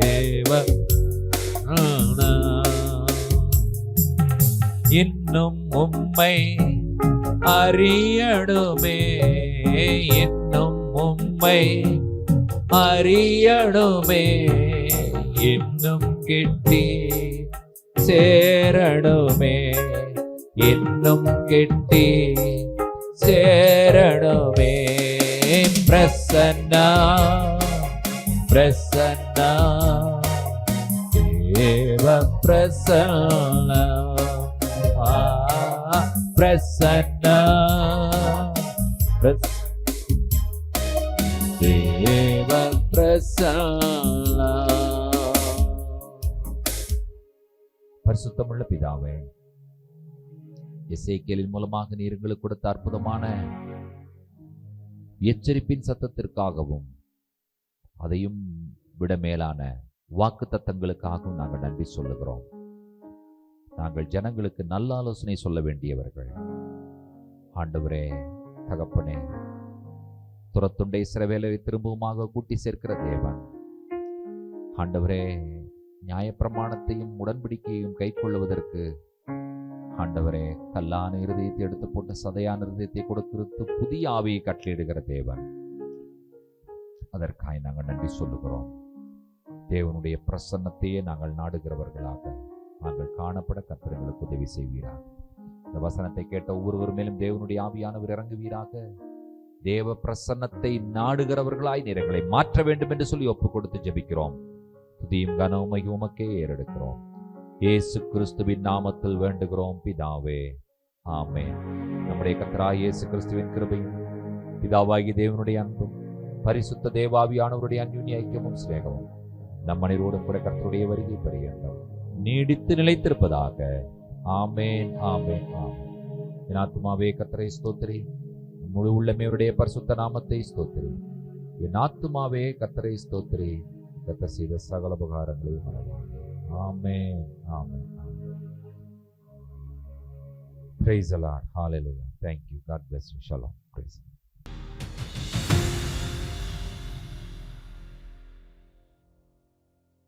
தேவ பிரசன்னம். இன்னும் உம்மை அறியணுமே, இன்னும் உம்மை அறியணுமே, இன்னும் கிட்டி சேரணுமே, இன்னும் கிட்டி சேரணுமே. பிரசன்னம் பிரசன்னம் தேவ பிரசன்னம் பிரசன்னம் தேவ பிரசன்னம். பரிசுத்தமுள்ள பிதாவே, எசேக்கியேலின் மூலமாக நீர் எங்களுக்கு கொடுத்த அற்புதமான எச்சரிப்பின் சத்தத்திற்காகவும் அதையும் விட மேலான வாக்கு தத்தங்களுக்காகவும் நாங்கள் நன்றி சொல்லுகிறோம். நாங்கள் ஜனங்களுக்கு நல்ல ஆலோசனை சொல்ல வேண்டியவர்கள். ஆண்டவரே, தகப்பனே, துரத்துண்டை இஸ்ரவேலை திரும்பவுமாக கூட்டி சேர்க்கிற தேவன். ஆண்டவரே, நியாயப்பிரமாணத்தையும் உடன்படிக்கையையும் கை கொள்ளுவதற்கு ஆண்டவரே கல்லான இருதயத்தை எடுத்து போட்ட சதையான இருதயத்தை கொடுக்கிறது புதிய ஆவியை கட்டளையிடுகிற தேவன். அதற்காக நாங்கள் நன்றி சொல்லுகிறோம். தேவனுடைய பிரசன்னத்தையே நாங்கள் நாடுகிறவர்களாக நாங்கள் காணப்பட கர்த்தர் எங்களுக்கு உதவி செய்வீராக. இந்த வசனத்தை கேட்ட ஒவ்வொருவர் மேலும் தேவனுடைய ஆவியானவர் இறங்குவீராக. தேவ பிரசன்னத்தை நாடுகிறவர்களாய் நீர் எங்களை மாற்ற வேண்டும் என்று சொல்லி ஒப்பு கொடுத்து ஜெபிக்கிறோம். துதியும் கனமும் உமக்கே ஏறெடுக்கிறோம். இயேசு கிறிஸ்துவின் நாமத்தில் வேண்டுகிறோம் பிதாவே, ஆமென். நம்முடைய கர்த்தராகிய இயேசு கிறிஸ்துவின் கிருபையும் பிதாவாகிய தேவனுடைய அன்பும் பரிசுத்த தேவாவியானவருடைய அன்யோன்ய ஐக்கியமும் சிநேகமும் நம் அனைவரோடும் கூட கர்த்தருடைய வருகை பரியந்தம் நீடித்து நிலைத்திருப்பதாக. ஆமென், ஆமென், ஆமென். என் ஆத்துமாவே கர்த்தரை ஸ்தோத்திரி, முழு உள்ளமே அவருடைய பரிசுத்த நாமத்தை ஸ்தோத்திரி. என் ஆத்துமாவே கர்த்தரை ஸ்தோத்திரி, கர்த்தர் செய்த சகல உபகாரங்களையும் மறவாதே. ஆமென், ஆமென், ஆமென். Praise the Lord. Hallelujah. Thank you. God bless you. Shalom. Praise the Lord.